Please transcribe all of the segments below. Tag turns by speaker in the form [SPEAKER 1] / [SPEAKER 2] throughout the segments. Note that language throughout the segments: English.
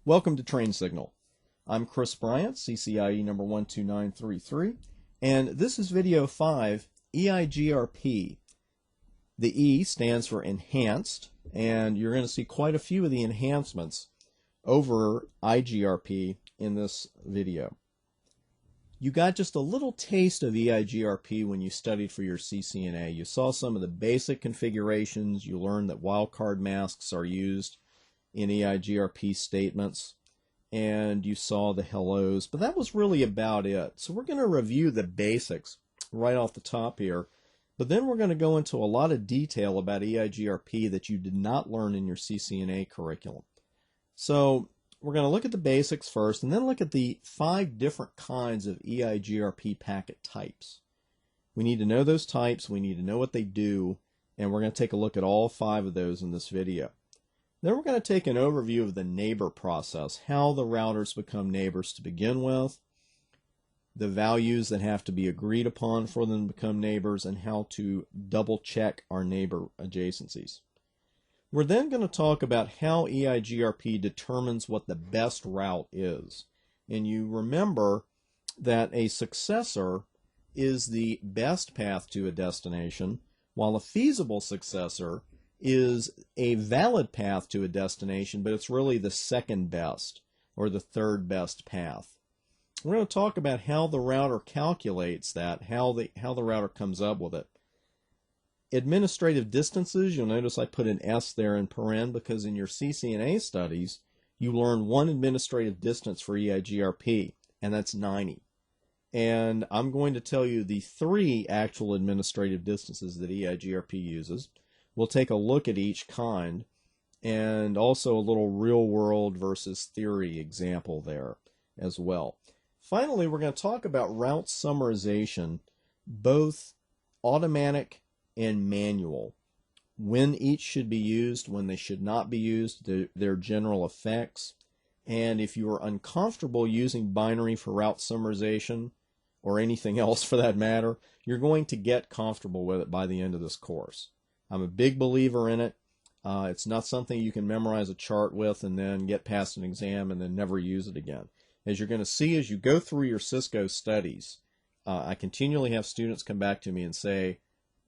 [SPEAKER 1] Welcome to Train Signal. I'm Chris Bryant, CCIE number 12933, and this is video 5, EIGRP. The E stands for enhanced, and you're going to see quite a few of the enhancements over IGRP in this video. You got just a little taste of EIGRP when you studied for your CCNA. You saw some of the basic configurations. You learned that wildcard masks are used in EIGRP statements, and you saw the hellos, but that was really about it. So we're going to review the basics right off the top here, but then we're going to go into a lot of detail about EIGRP that you did not learn in your CCNA curriculum. So we're going to look at the basics first, and then look at the 5 different kinds of EIGRP packet types. We need to know those types, we need to know what they do, and we're going to take a look at all 5 of those in this video. Then we're going to take an overview of the neighbor process, how the routers become neighbors to begin with, the values that have to be agreed upon for them to become neighbors, and how to double check our neighbor adjacencies. We're then going to talk about how EIGRP determines what the best route is. And you remember that a successor is the best path to a destination, while a feasible successor is a valid path to a destination, but it's really the second best or the third best path. We're going to talk about how the router calculates that, how the router comes up with it. Administrative distances, you'll notice I put an S there in paren because in your CCNA studies, you learn one administrative distance for EIGRP, and that's 90. And I'm going to tell you the 3 actual administrative distances that EIGRP uses. We'll take a look at each kind, and also a little real-world versus theory example there as well. Finally, we're going to talk about route summarization, both automatic and manual, when each should be used, when they should not be used, their general effects, and if you are uncomfortable using binary for route summarization, or anything else for that matter, you're going to get comfortable with it by the end of this course. I'm a big believer in it. It's not something you can memorize a chart with and then get past an exam and then never use it again. As you're going to see as you go through your Cisco studies, I continually have students come back to me and say,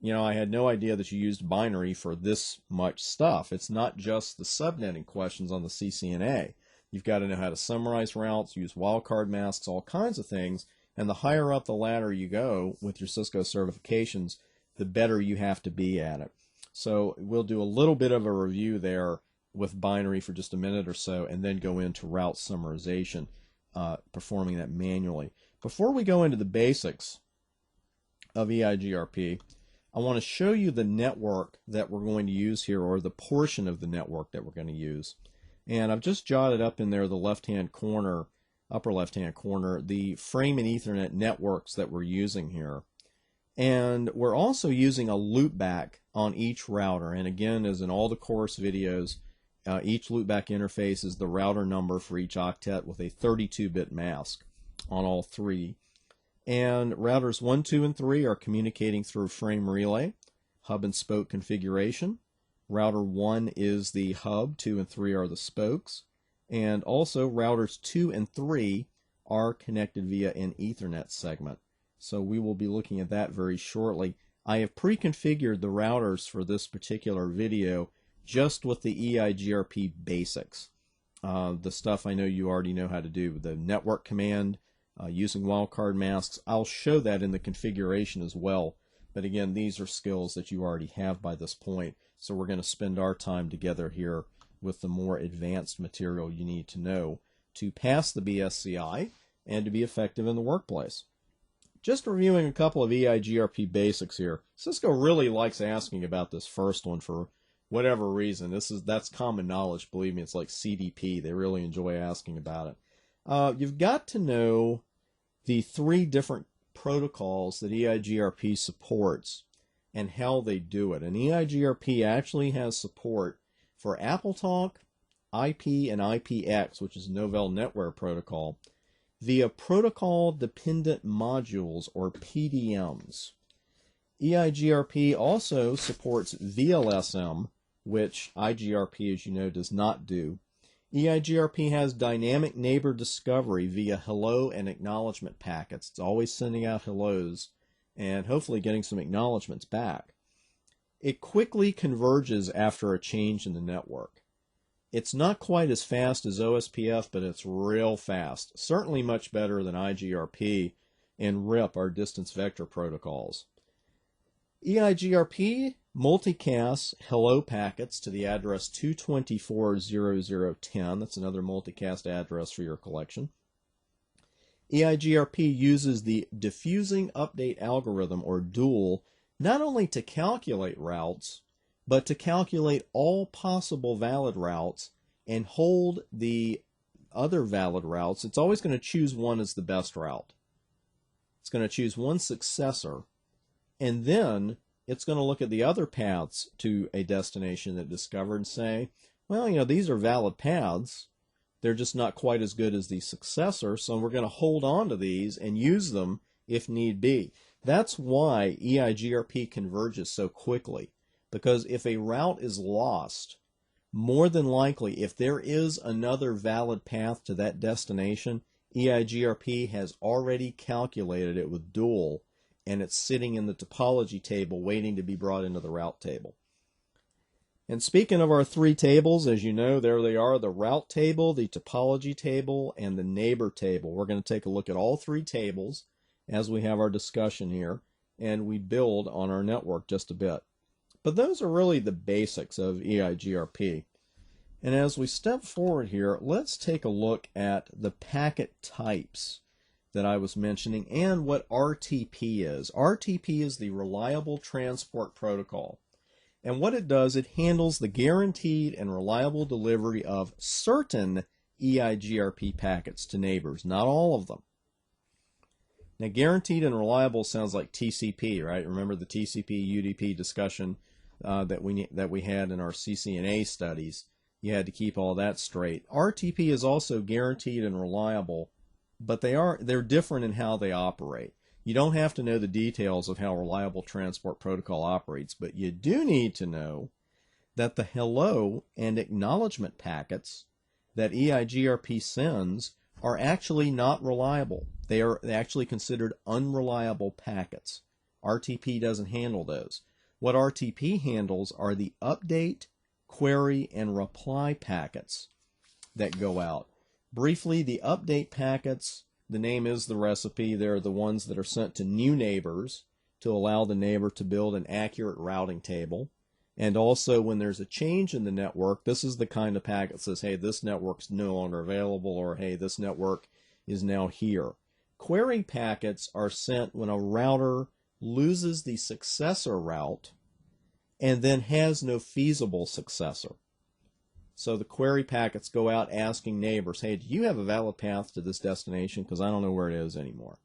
[SPEAKER 1] you know, I had no idea that you used binary for this much stuff. It's not just the subnetting questions on the CCNA. You've got to know how to summarize routes, use wildcard masks, all kinds of things. And the higher up the ladder you go with your Cisco certifications, the better you have to be at it. So we'll do a little bit of a review there with binary for just a minute or so, and then go into route summarization, performing that manually. Before we go into the basics of EIGRP, I want to show you the network that we're going to use here, or the portion of the network that we're going to use. And I've just jotted up in there the left-hand corner, upper left-hand corner, the frame and Ethernet networks that we're using here. And we're also using a loopback on each router. And again, as in all the course videos, each loopback interface is the router number for each octet with a 32-bit mask on all 3. And routers 1, 2, and 3 are communicating through frame relay, hub and spoke configuration. Router 1 is the hub, 2 and 3 are the spokes. And also routers 2 and 3 are connected via an Ethernet segment. So we will be looking at that very shortly. I have pre-configured the routers for this particular video just with the EIGRP basics. The stuff I know you already know how to do, the network command, using wildcard masks. I'll show that in the configuration as well. But again, these are skills that you already have by this point. So we're going to spend our time together here with the more advanced material you need to know to pass the BSCI and to be effective in the workplace. Just reviewing a couple of EIGRP basics here. Cisco really likes asking about this first one for whatever reason. That's common knowledge, believe me. It's like CDP. They really enjoy asking about it. You've got to know the 3 different protocols that EIGRP supports and how they do it. And EIGRP actually has support for AppleTalk, IP, and IPX, which is Novell NetWare Protocol, via protocol-dependent modules, or PDMs. EIGRP also supports VLSM, which IGRP, as you know, does not do. EIGRP has dynamic neighbor discovery via hello and acknowledgement packets. It's always sending out hellos and hopefully getting some acknowledgments back. It quickly converges after a change in the network. It's not quite as fast as OSPF, but it's real fast. Certainly much better than IGRP and RIP, our distance vector protocols. EIGRP multicasts hello packets to the address 224.0010. That's another multicast address for your collection. EIGRP uses the diffusing update algorithm, or DUAL, not only to calculate routes, but to calculate all possible valid routes and hold the other valid routes. It's always going to choose one as the best route. It's going to choose one successor, and then it's going to look at the other paths to a destination that discovered and say, well, these are valid paths. They're just not quite as good as the successor, so we're going to hold on to these and use them if need be. That's why EIGRP converges so quickly, because if a route is lost, more than likely, if there is another valid path to that destination, EIGRP has already calculated it with DUAL, and it's sitting in the topology table waiting to be brought into the route table. And speaking of our three tables, as you know, there they are, the route table, the topology table, and the neighbor table. We're going to take a look at all three tables as we have our discussion here, and we build on our network just a bit. But those are really the basics of EIGRP. And as we step forward here, let's take a look at the packet types that I was mentioning and what RTP is. RTP is the Reliable Transport Protocol. And what it does, it handles the guaranteed and reliable delivery of certain EIGRP packets to neighbors, not all of them. Now, guaranteed and reliable sounds like TCP, right? Remember the TCP UDP discussion that we had in our CCNA studies. You had to keep all that straight. RTP is also guaranteed and reliable, but they're different in how they operate. You don't have to know the details of how Reliable Transport Protocol operates, but you do need to know that the hello and acknowledgement packets that EIGRP sends are actually not reliable. They are actually considered unreliable packets. RTP doesn't handle those. What RTP handles are the update, query, and reply packets that go out. Briefly, the update packets, the name is the recipe. They're the ones that are sent to new neighbors to allow the neighbor to build an accurate routing table. And also, when there's a change in the network, this is the kind of packet that says, hey, this network's no longer available, or hey, this network is now here. Query packets are sent when a router loses the successor route and then has no feasible successor. So the query packets go out asking neighbors, hey, do you have a valid path to this destination? Because I don't know where it is anymore.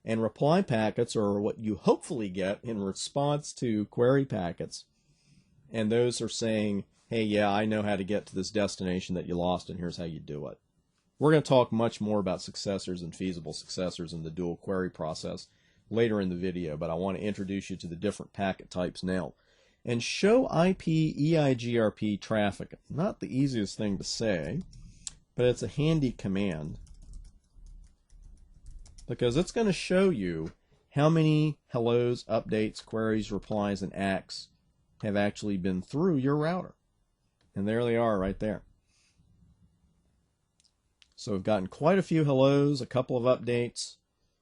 [SPEAKER 1] And reply packets are what you hopefully get in response to query packets. And those are saying, hey, yeah, I know how to get to this destination that you lost, and here's how you do it. We're going to talk much more about successors and feasible successors in the dual query process later in the video, but I want to introduce you to the different packet types now. And show IP EIGRP traffic. Not the easiest thing to say, but it's a handy command because it's going to show you how many hellos, updates, queries, replies, and ACKs have actually been through your router. And there they are right there. So we've gotten quite a few hellos, a couple of updates,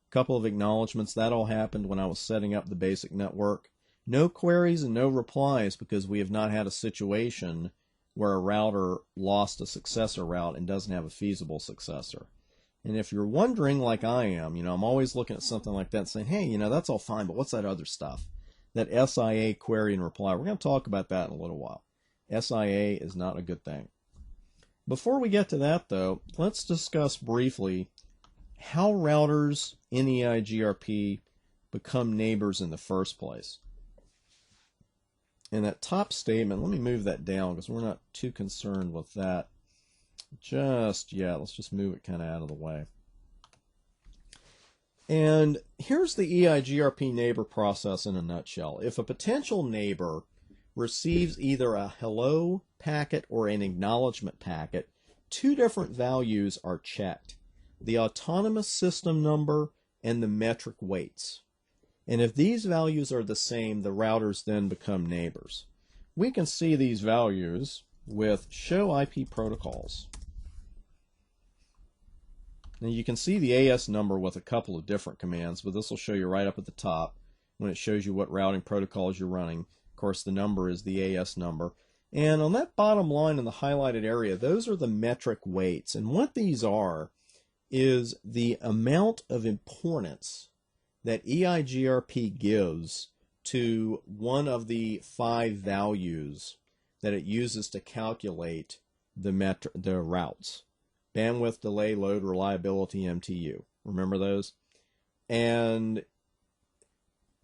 [SPEAKER 1] a couple of acknowledgments. That all happened when I was setting up the basic network. No queries and no replies because we have not had a situation where a router lost a successor route and doesn't have a feasible successor. And if you're wondering, like I am, I'm always looking at something like that and saying, hey, that's all fine, but what's that other stuff? That SIA query and reply. We're going to talk about that in a little while. SIA is not a good thing. Before we get to that, though, let's discuss briefly how routers in EIGRP become neighbors in the first place. And that top statement, let me move that down because we're not too concerned with that just yet. Let's just move it kind of out of the way. And here's the EIGRP neighbor process in a nutshell. If a potential neighbor receives either a hello packet or an acknowledgement packet, two different values are checked: the autonomous system number and the metric weights. And if these values are the same, the routers then become neighbors. We can see these values with show IP protocols. Now you can see the AS number with a couple of different commands, but this will show you right up at the top when it shows you what routing protocols you're running. Of course, the number is the AS number. And on that bottom line in the highlighted area, those are the metric weights. And what these are is the amount of importance that EIGRP gives to one of the 5 values that it uses to calculate the routes: bandwidth, delay, load, reliability, MTU. Remember those? And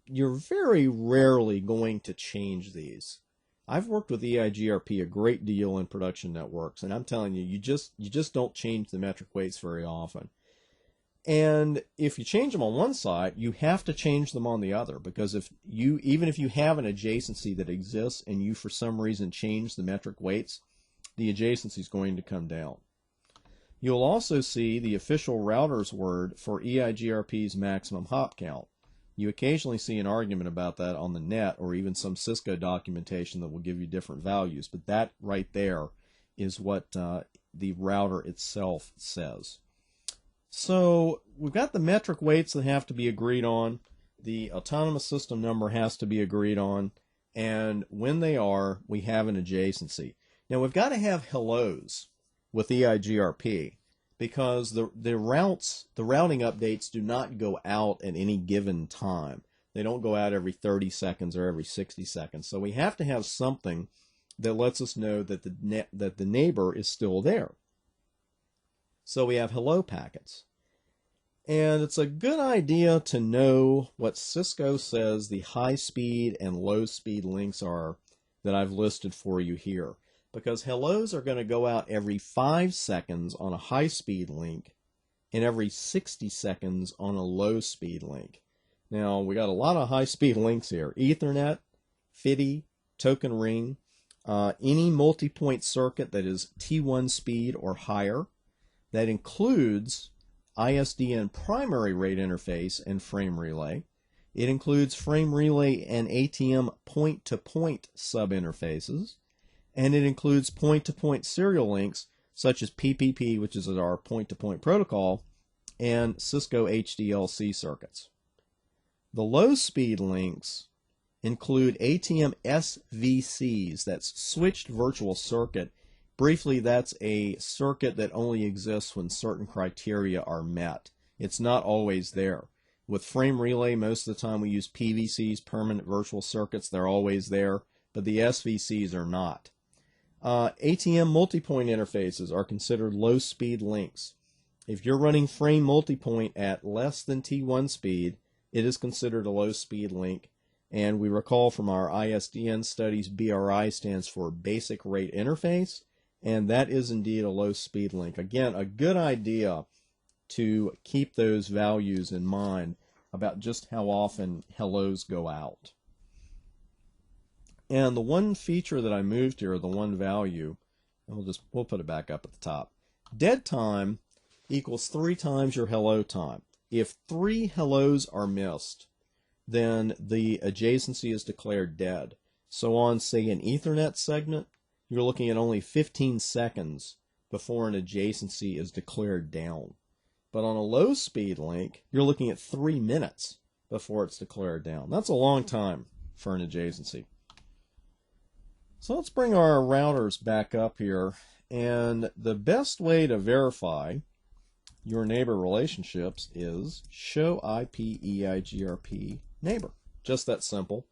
[SPEAKER 1] you're very rarely going to change these. I've worked with EIGRP a great deal in production networks, and I'm telling you, you just don't change the metric weights very often. And if you change them on one side, you have to change them on the other, because even if you have an adjacency that exists and you for some reason change the metric weights, the adjacency is going to come down. You'll also see the official router's word for EIGRP's maximum hop count. You occasionally see an argument about that on the net, or even some Cisco documentation that will give you different values, but that right there is what the router itself says. So we've got the metric weights that have to be agreed on, the autonomous system number has to be agreed on, and when they are, we have an adjacency. Now we've got to have hellos with EIGRP, because the routing updates do not go out at any given time. They don't go out every 30 seconds or every 60 seconds. So we have to have something that lets us know that the neighbor is still there. So we have hello packets. And it's a good idea to know what Cisco says the high speed and low speed links are that I've listed for you here, because hellos are going to go out every 5 seconds on a high speed link and every 60 seconds on a low speed link. Now we got a lot of high speed links here: Ethernet, FIDI, token ring, any multi-point circuit that is T1 speed or higher. That includes ISDN primary rate interface and frame relay. It includes frame relay and ATM point-to-point sub-interfaces. And it includes point-to-point serial links such as PPP, which is our point-to-point protocol, and Cisco HDLC circuits. The low-speed links include ATM SVCs, that's switched virtual circuit. Briefly, that's a circuit that only exists when certain criteria are met. It's not always there. With frame relay, most of the time we use PVCs, permanent virtual circuits. They're always there, but the SVCs are not. ATM multipoint interfaces are considered low-speed links. If you're running frame multipoint at less than T1 speed, it is considered a low-speed link. And we recall from our ISDN studies, BRI stands for Basic Rate Interface, and that is indeed a low-speed link. Again, a good idea to keep those values in mind about just how often hellos go out. And the one feature that I moved here, the one value, and we'll put it back up at the top. Dead time equals 3 times your hello time. If 3 hellos are missed, then the adjacency is declared dead. So on, say, an Ethernet segment, you're looking at only 15 seconds before an adjacency is declared down. But on a low-speed link, you're looking at 3 minutes before it's declared down. That's a long time for an adjacency. So let's bring our routers back up here. And the best way to verify your neighbor relationships is show IP EIGRP neighbor. Just that simple.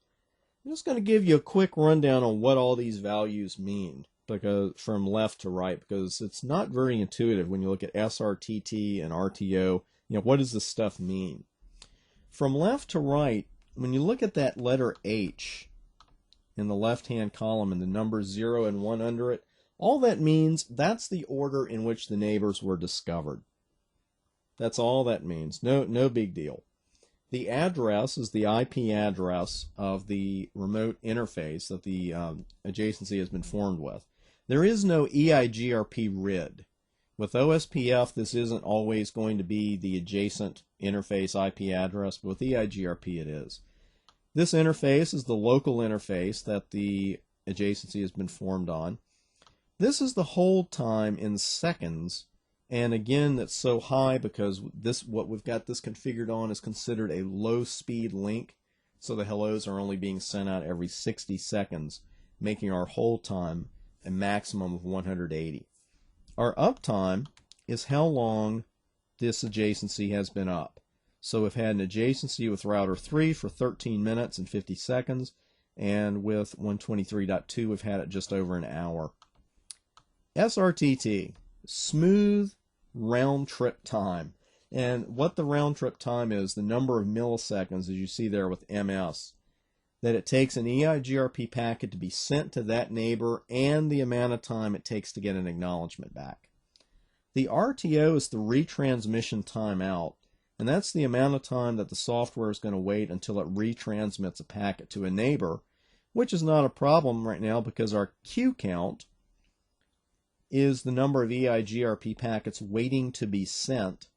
[SPEAKER 1] I'm just going to give you a quick rundown on what all these values mean, because from left to right, because it's not very intuitive when you look at SRTT and RTO. What does this stuff mean? From left to right, when you look at that letter H in the left-hand column and the numbers 0 and 1 under it, all that means that's the order in which the neighbors were discovered. That's all that means. No big deal. The address is the IP address of the remote interface that the adjacency has been formed with. There is no EIGRP RID. With OSPF, this isn't always going to be the adjacent interface IP address, but with EIGRP it is. This interface is the local interface that the adjacency has been formed on. This is the hold time in seconds, and again that's so high because what we've got this configured on is considered a low speed link, so the hellos are only being sent out every 60 seconds, making our hold time a maximum of 180. Our uptime is how long this adjacency has been up. So we've had an adjacency with router 3 for 13 minutes and 50 seconds, and with 123.2 we've had it just over an hour. SRTT, smooth round trip time. And what the round trip time is, the number of milliseconds, as you see there with MS, that it takes an EIGRP packet to be sent to that neighbor and the amount of time it takes to get an acknowledgement back. The RTO is the retransmission timeout, and that's the amount of time that the software is going to wait until it retransmits a packet to a neighbor, which is not a problem right now because our queue count is the number of EIGRP packets waiting to be sent,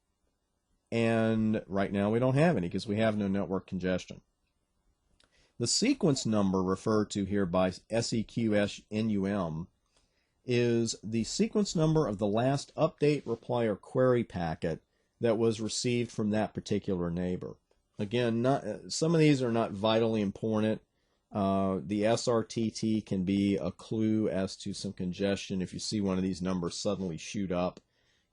[SPEAKER 1] and right now we don't have any because we have no network congestion. The sequence number referred to here by SEQNUM is the sequence number of the last update, reply, or query packet that was received from that particular neighbor. Again, some of these are not vitally important. The SRTT can be a clue as to some congestion. If you see one of these numbers suddenly shoot up,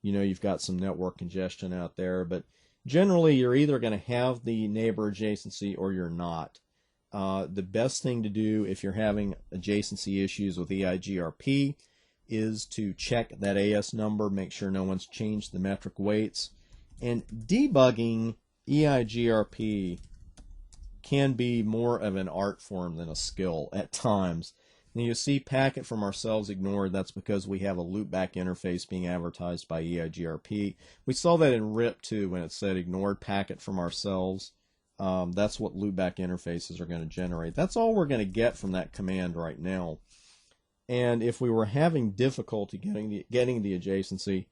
[SPEAKER 1] you know you've got some network congestion out there. But generally, you're either going to have the neighbor adjacency or you're not. The best thing to do if you're having adjacency issues with EIGRP is to check that AS number, make sure no one's changed the metric weights. And debugging EIGRP can be more of an art form than a skill at times. Now you see packet from ourselves ignored. That's because we have a loopback interface being advertised by EIGRP. We saw that in RIP too when it said ignored packet from ourselves. That's what loopback interfaces are going to generate. That's all we're going to get from that command right now. And if we were having difficulty getting the adjacency,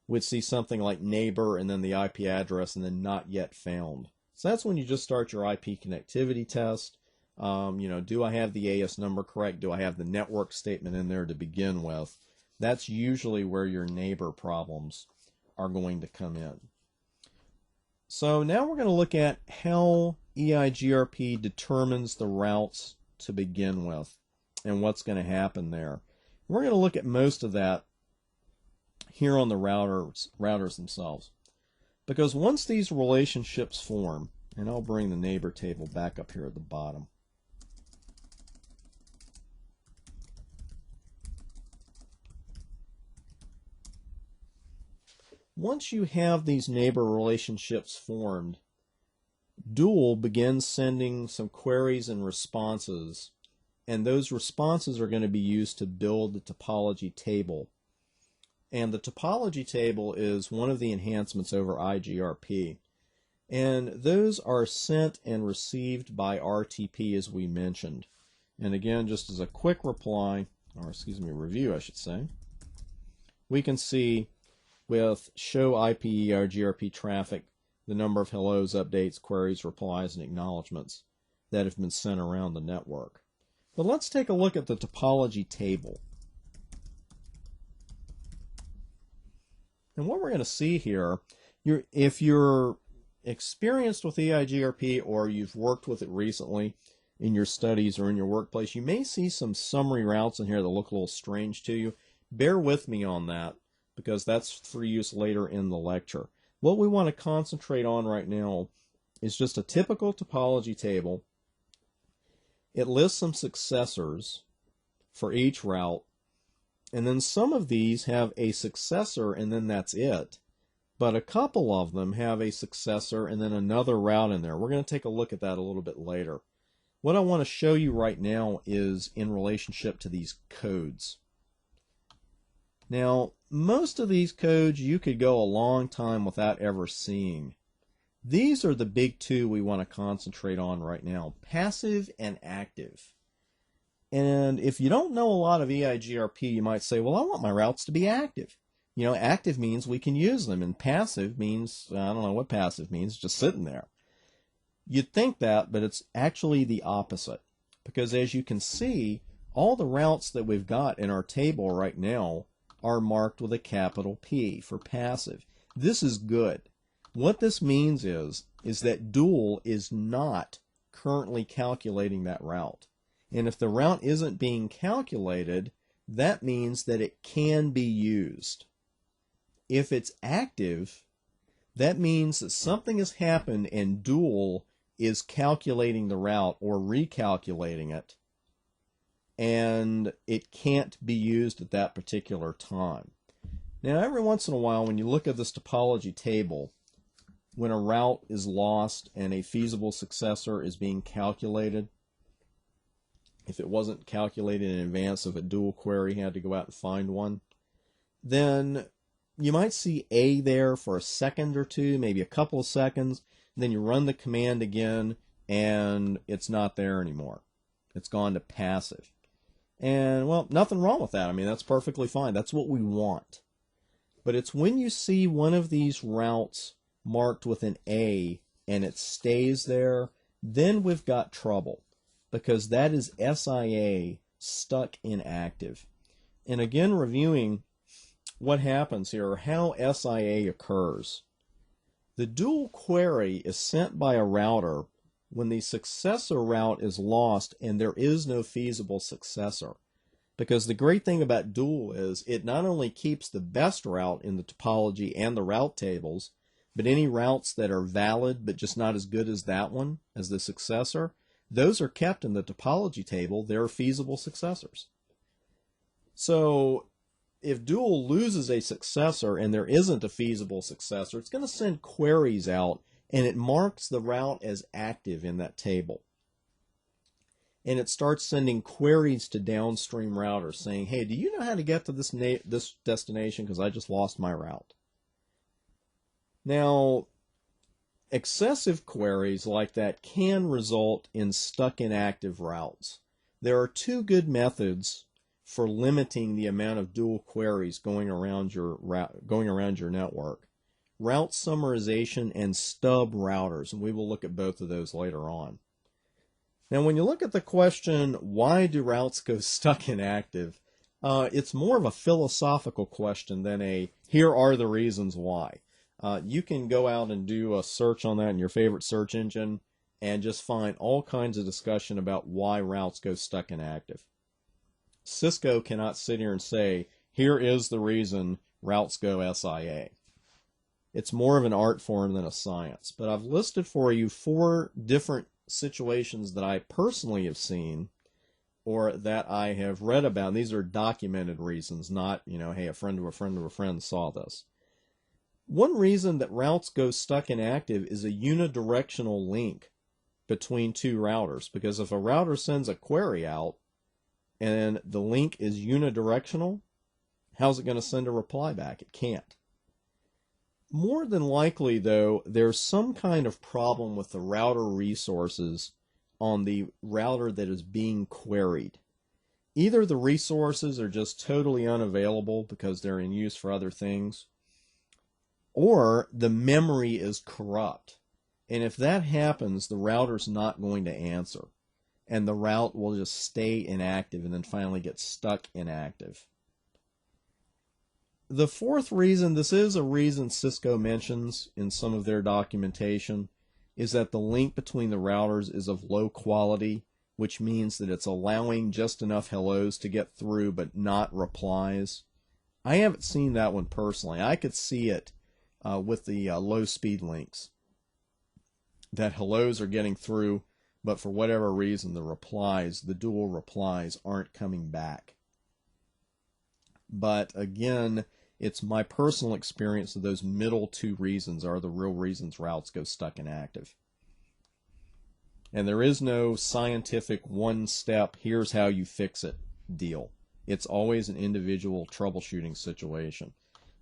[SPEAKER 1] we'd see something like neighbor and then the IP address and then not yet found. So that's when you just start your IP connectivity test. Do I have the AS number correct? Do I have the network statement in there to begin with? That's usually where your neighbor problems are going to come in. So now we're going to look at how EIGRP determines the routes to begin with and what's going to happen there. We're going to look at most of that here on the routers themselves. Because once these relationships form, and I'll bring the neighbor table back up here at the bottom. Once you have these neighbor relationships formed, Dual begins sending some queries and responses, and those responses are going to be used to build the topology table. And the topology table is one of the enhancements over IGRP. And those are sent and received by RTP as we mentioned. And again, just as a quick reply, or excuse me, review I should say, we can see with show IP EIGRP traffic the number of hellos, updates, queries, replies, and acknowledgments that have been sent around the network. But let's take a look at the topology table. And what we're going to see here, if you're experienced with EIGRP or you've worked with it recently in your studies or in your workplace, you may see some summary routes in here that look a little strange to you. Bear with me on that, because that's for use later in the lecture. What we want to concentrate on right now is just a typical topology table. It lists some successors for each route, and then some of these have a successor and then that's it. But a couple of them have a successor and then another route in there. We're going to take a look at that a little bit later. What I want to show you right now is in relationship to these codes. Now, most of these codes you could go a long time without ever seeing. These are the big two we want to concentrate on right now, passive and active. And if you don't know a lot of EIGRP, you might say, well, I want my routes to be active. You know, active means we can use them, and passive means, I don't know what passive means, just sitting there. You'd think that, but it's actually the opposite. Because as you can see, all the routes that we've got in our table right now are marked with a capital P for passive. This is good. What this means is that Dual is not currently calculating that route. And if the route isn't being calculated, that means that it can be used. If it's active, that means that something has happened and Dual is calculating the route or recalculating it, and it can't be used at that particular time. Now, every once in a while, when you look at this topology table, when a route is lost and a feasible successor is being calculated, if it wasn't calculated in advance of a Dual query, had to go out and find one, then you might see A there for a second or two, maybe a couple of seconds, and then you run the command again, and it's not there anymore. It's gone to passive. And, well, nothing wrong with that. I mean, that's perfectly fine. That's what we want. But it's when you see one of these routes marked with an A and it stays there, then we've got trouble, because that is SIA, stuck inactive. And again, reviewing what happens here, or how SIA occurs. The Dual query is sent by a router when the successor route is lost and there is no feasible successor. Because the great thing about Dual is it not only keeps the best route in the topology and the route tables, but any routes that are valid but just not as good as that one, as the successor, those are kept in the topology table. They're feasible successors. So if Dual loses a successor and there isn't a feasible successor, it's going to send queries out, and it marks the route as active in that table. And it starts sending queries to downstream routers saying, hey, do you know how to get to this destination, because I just lost my route. Now, excessive queries like that can result in stuck inactive routes. There are two good methods for limiting the amount of Dual queries going around your network: route summarization and stub routers, and we will look at both of those later on. Now, when you look at the question, why do routes go stuck inactive, it's more of a philosophical question than a here are the reasons why. You can go out and do a search on that in your favorite search engine and just find all kinds of discussion about why routes go stuck inactive. Cisco cannot sit here and say, here is the reason routes go SIA. It's more of an art form than a science. But I've listed for you 4 different situations that I personally have seen or that I have read about. And these are documented reasons, not, hey, a friend of a friend of a friend saw this. One reason that routes go stuck inactive is a unidirectional link between two routers. Because if a router sends a query out and the link is unidirectional, how's it going to send a reply back? It can't. More than likely, though, there's some kind of problem with the router resources on the router that is being queried. Either the resources are just totally unavailable because they're in use for other things, or the memory is corrupt. And if that happens, the router's not going to answer, and the route will just stay inactive and then finally get stuck inactive. The 4th reason, this is a reason Cisco mentions in some of their documentation, is that the link between the routers is of low quality, which means that it's allowing just enough hellos to get through but not replies. I haven't seen that one personally. I could see it with the low speed links, that hellos are getting through, but for whatever reason the Dual replies aren't coming back. But again, it's my personal experience that those middle 2 reasons are the real reasons routes go stuck inactive. And there is no scientific one-step, here's how you fix it deal. It's always an individual troubleshooting situation.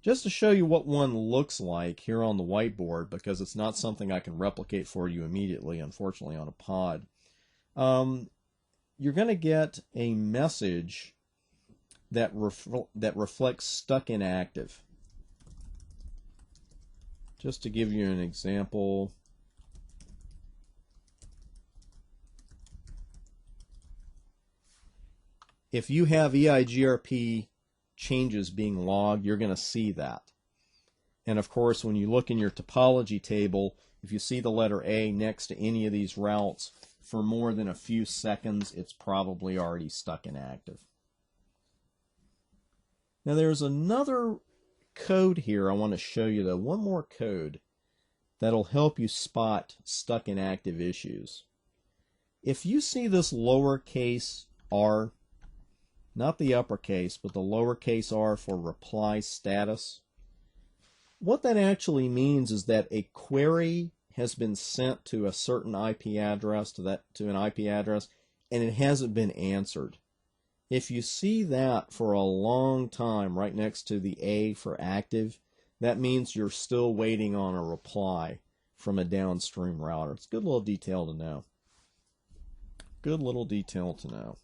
[SPEAKER 1] Just to show you what one looks like here on the whiteboard, because it's not something I can replicate for you immediately, unfortunately, on a pod. You're going to get a message that reflects stuck inactive. Just to give you an example, if you have EIGRP changes being logged, you're going to see that. And of course, when you look in your topology table, if you see the letter A next to any of these routes for more than a few seconds, it's probably already stuck inactive. Now there's another code here I want to show you, though, one more code that'll help you spot stuck inactive issues. If you see this lowercase r, not the uppercase, but the lowercase r for reply status, what that actually means is that a query has been sent to a certain IP address, to an IP address, and it hasn't been answered. If you see that for a long time right next to the A for active, that means you're still waiting on a reply from a downstream router. It's a good little detail to know. Good little detail to know.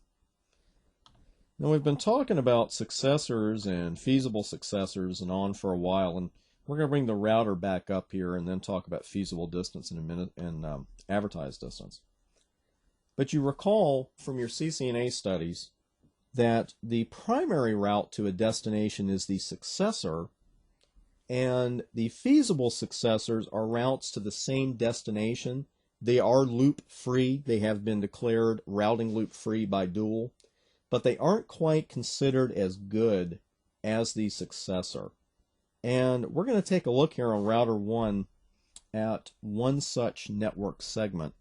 [SPEAKER 1] Now we've been talking about successors and feasible successors and on for a while, and we're going to bring the router back up here and then talk about feasible distance in a minute and advertised distance. But you recall from your CCNA studies that the primary route to a destination is the successor, and the feasible successors are routes to the same destination. They are loop-free. They have been declared routing loop-free by Dual, but they aren't quite considered as good as the successor. And we're going to take a look here on router 1 at one such network segment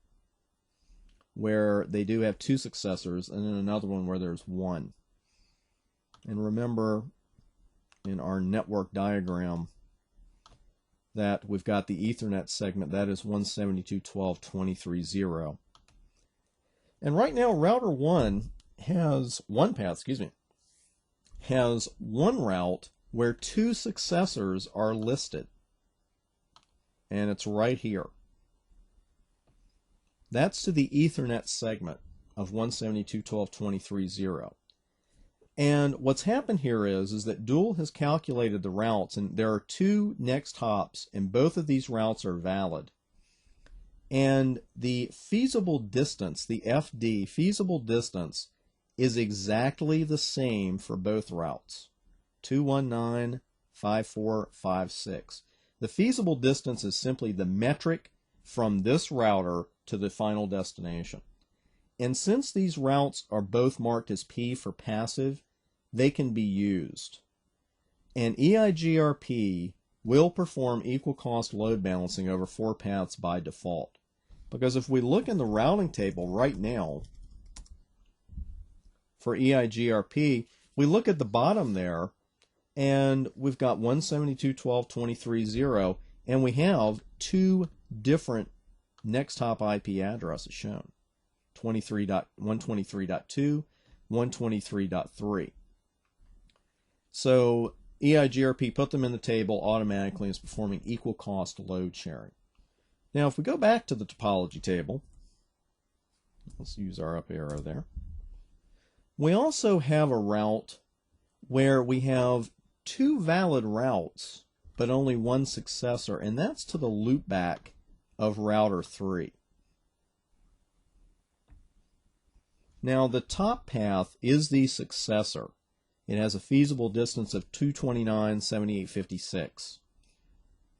[SPEAKER 1] where they do have two successors, and then another one where there's one. And remember, in our network diagram, that we've got the Ethernet segment, that is 172.12.23.0. And right now, router 1 has one path, has one route where two successors are listed. And it's right here. That's to the Ethernet segment of 172.12.23.0. And what's happened here is that Dual has calculated the routes, and there are two next hops, and both of these routes are valid. And the feasible distance, the FD, feasible distance, is exactly the same for both routes. 219.5456. The feasible distance is simply the metric from this router to the final destination. And since these routes are both marked as P for passive, they can be used. And EIGRP will perform equal cost load balancing over four paths by default. Because if we look in the routing table right now for EIGRP, we look at the bottom there, and we've got 172.12.23.0, and we have two different next hop IP addresses shown, 123.2, 123.3. So EIGRP put them in the table automatically and is performing equal cost load sharing. Now if we go back to the topology table, let's use our up arrow there, we also have a route where we have two valid routes, but only one successor, and that's to the loopback of router 3. Now the top path is the successor. It has a feasible distance of 229.7856.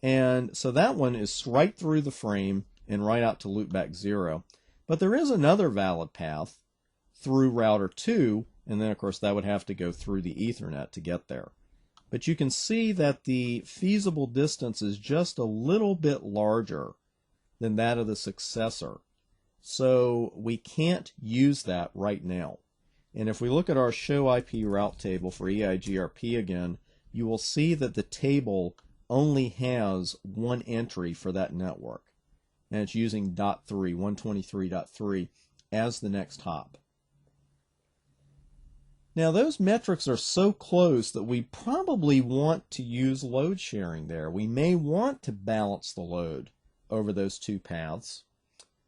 [SPEAKER 1] And so that one is right through the frame and right out to loopback 0. But there is another valid path through router 2, and then of course that would have to go through the Ethernet to get there. But you can see that the feasible distance is just a little bit larger than that of the successor. So we can't use that right now. And if we look at our show IP route table for EIGRP again, you will see that the table only has one entry for that network. And it's using .3, 123.3 as the next hop. Now those metrics are so close that we probably want to use load sharing there. We may want to balance the load over those two paths.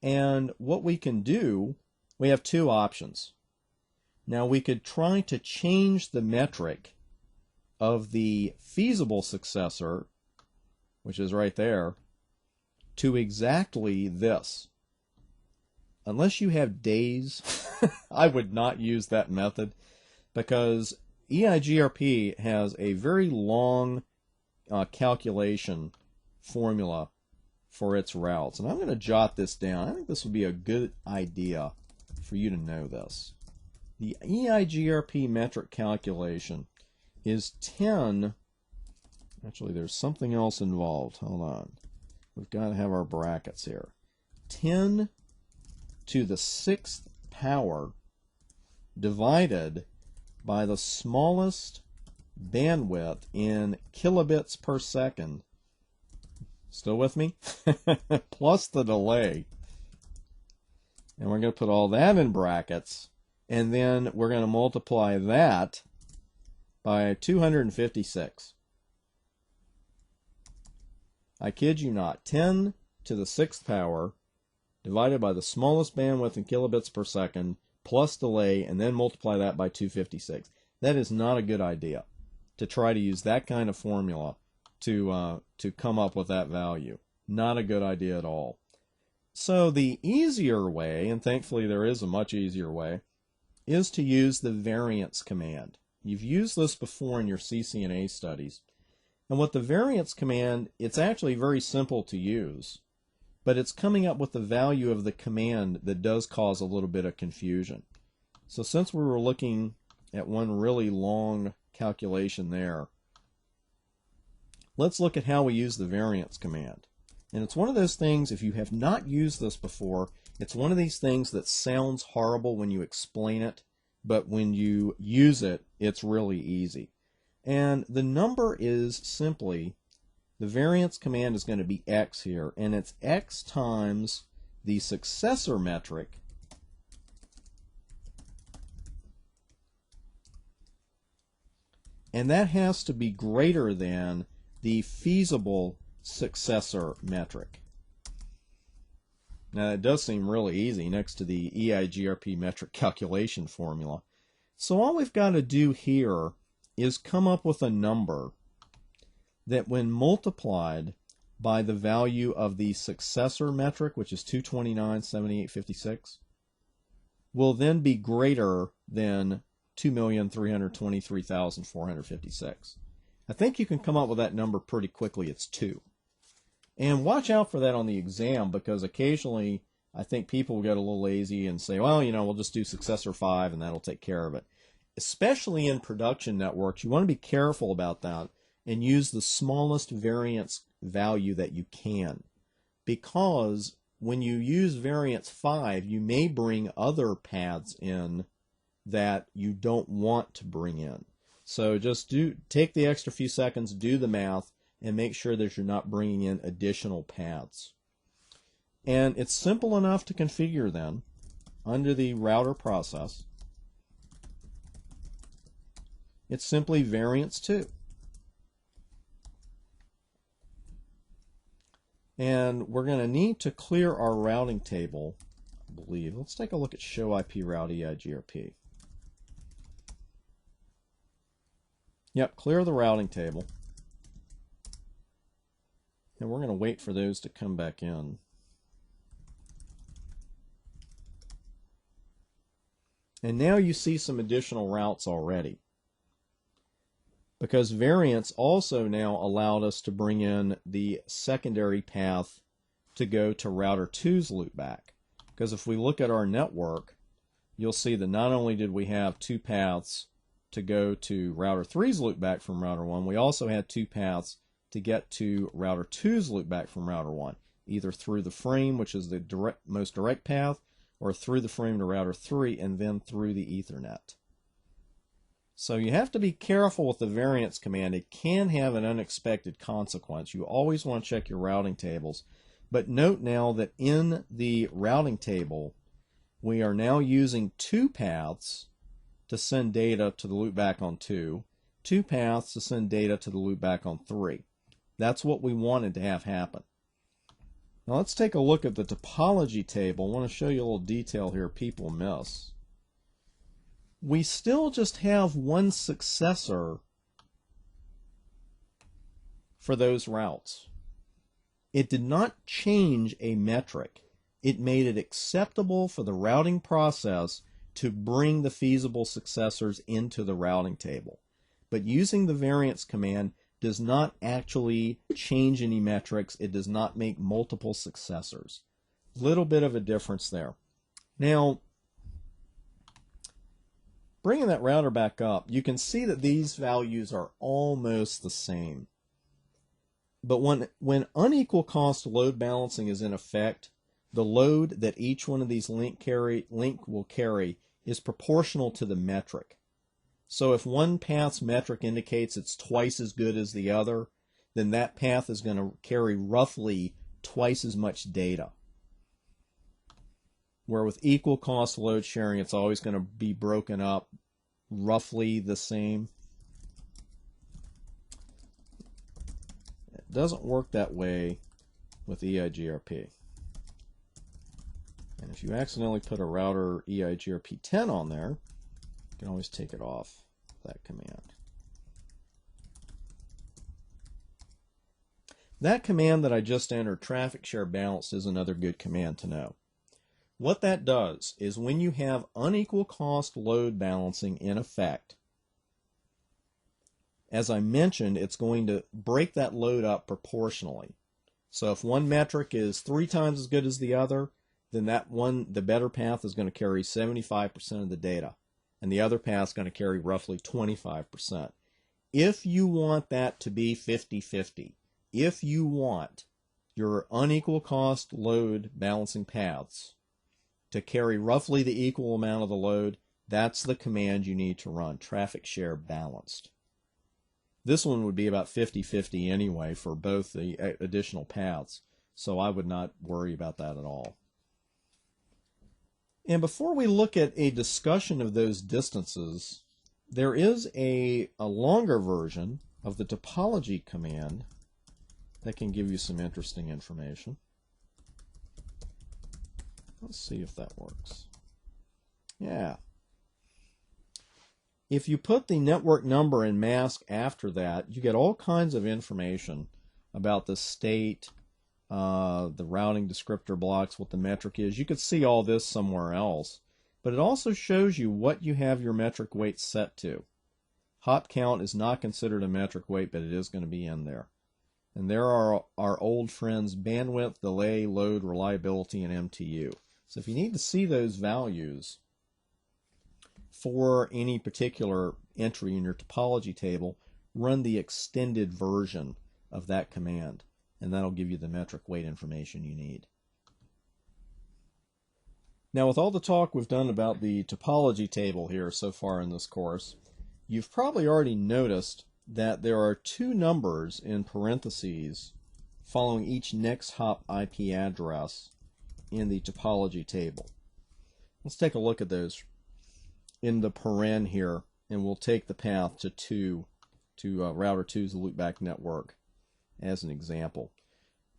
[SPEAKER 1] And what we can do, we have two options. Now we could try to change the metric of the feasible successor which is right there, to exactly this. Unless you have days, I would not use that method, because EIGRP has a very long calculation formula for its routes. And I'm going to jot this down. I think this would be a good idea for you to know this. The EIGRP metric calculation is 10. Actually, there's something else involved. Hold on. We've got to have our brackets here. 10 to the 6th power divided by the smallest bandwidth in kilobits per second. Still with me? Plus the delay. And we're going to put all that in brackets. And then we're going to multiply that by 256. I kid you not. 10 to the 6th power divided by the smallest bandwidth in kilobits per second plus delay, and then multiply that by 256. That is not a good idea to try to use that kind of formula to come up with that value. Not a good idea at all. So the easier way, and thankfully there is a much easier way, is to use the variance command. You've used this before in your CCNA studies. And with the variance command, it's actually very simple to use, but it's coming up with the value of the command that does cause a little bit of confusion. So since we were looking at one really long calculation there, let's look at how we use the variance command. And it's one of those things, if you have not used this before, it's one of these things that sounds horrible when you explain it, but when you use it, it's really easy. And the number is simply, the variance command is going to be x here, and it's x times the successor metric and that has to be greater than the feasible successor metric. Now that does seem really easy next to the EIGRP metric calculation formula. So all we've got to do here is come up with a number that when multiplied by the value of the successor metric, which is 229.7856, will then be greater than 2,323,456. I think you can come up with that number pretty quickly. It's 2. And watch out for that on the exam, because occasionally I think people will get a little lazy and say, well, we'll just do successor 5 and that'll take care of it. Especially in production networks, you want to be careful about that and use the smallest variance value that you can. Because when you use variance 5, you may bring other paths in that you don't want to bring in. So just take the extra few seconds, do the math, and make sure that you're not bringing in additional paths. And it's simple enough to configure then under the router process. It's simply variance 2. And we're going to need to clear our routing table, I believe. Let's take a look at show IP route EIGRP. Yep, clear the routing table. And we're going to wait for those to come back in. And now you see some additional routes already, because variance also now allowed us to bring in the secondary path to go to router 2's loopback. Because if we look at our network, you'll see that not only did we have 2 paths to go to router 3's loopback from router 1, we also had 2 paths to get to router 2's loopback from router 1, either through the frame, which is the most direct path, or through the frame to router 3, and then through the Ethernet. So you have to be careful with the variance command. It can have an unexpected consequence. You always want to check your routing tables. But note now that in the routing table, we are now using 2 paths to send data to the loopback on 2, 2 paths to send data to the loopback on 3. That's what we wanted to have happen. Now let's take a look at the topology table. I want to show you a little detail here people miss. We still just have one successor for those routes. It did not change a metric. It made it acceptable for the routing process to bring the feasible successors into the routing table. But using the variance command does not actually change any metrics. It does not make multiple successors. Little bit of a difference there. Now, bringing that router back up, you can see that these values are almost the same. But when unequal cost load balancing is in effect, the load that each one of these link will carry is proportional to the metric. So if one path's metric indicates it's twice as good as the other, then that path is going to carry roughly twice as much data. Where with equal cost load sharing, it's always going to be broken up roughly the same. It doesn't work that way with EIGRP. And if you accidentally put a router EIGRP 10 on there, you can always take it off that command. That command that I just entered, traffic share balanced, is another good command to know. What that does is when you have unequal cost load balancing in effect, as I mentioned, it's going to break that load up proportionally. So if one metric is 3 times as good as the other, then that one, the better path, is going to carry 75% of the data, and the other path is going to carry roughly 25%. If you want that to be 50-50, if you want your unequal cost load balancing paths to carry roughly the equal amount of the load, that's the command you need to run, traffic share balanced. This one would be about 50-50 anyway for both the additional paths, so I would not worry about that at all. And before we look at a discussion of those distances, there is a longer version of the topology command that can give you some interesting information. Let's see if that works. Yeah. If you put the network number and mask after that, you get all kinds of information about the state, the routing descriptor blocks, what the metric is. You could see all this somewhere else, but it also shows you what you have your metric weight set to. Hop count is not considered a metric weight, but it is going to be in there. And there are our old friends bandwidth, delay, load, reliability, and MTU. So if you need to see those values for any particular entry in your topology table, run the extended version of that command, and that'll give you the metric weight information you need. Now, with all the talk we've done about the topology table here so far in this course, you've probably already noticed that there are 2 numbers in parentheses following each next hop IP address in the topology table. Let's take a look at those in the paren here, and we'll take the path to router 2's loopback network as an example.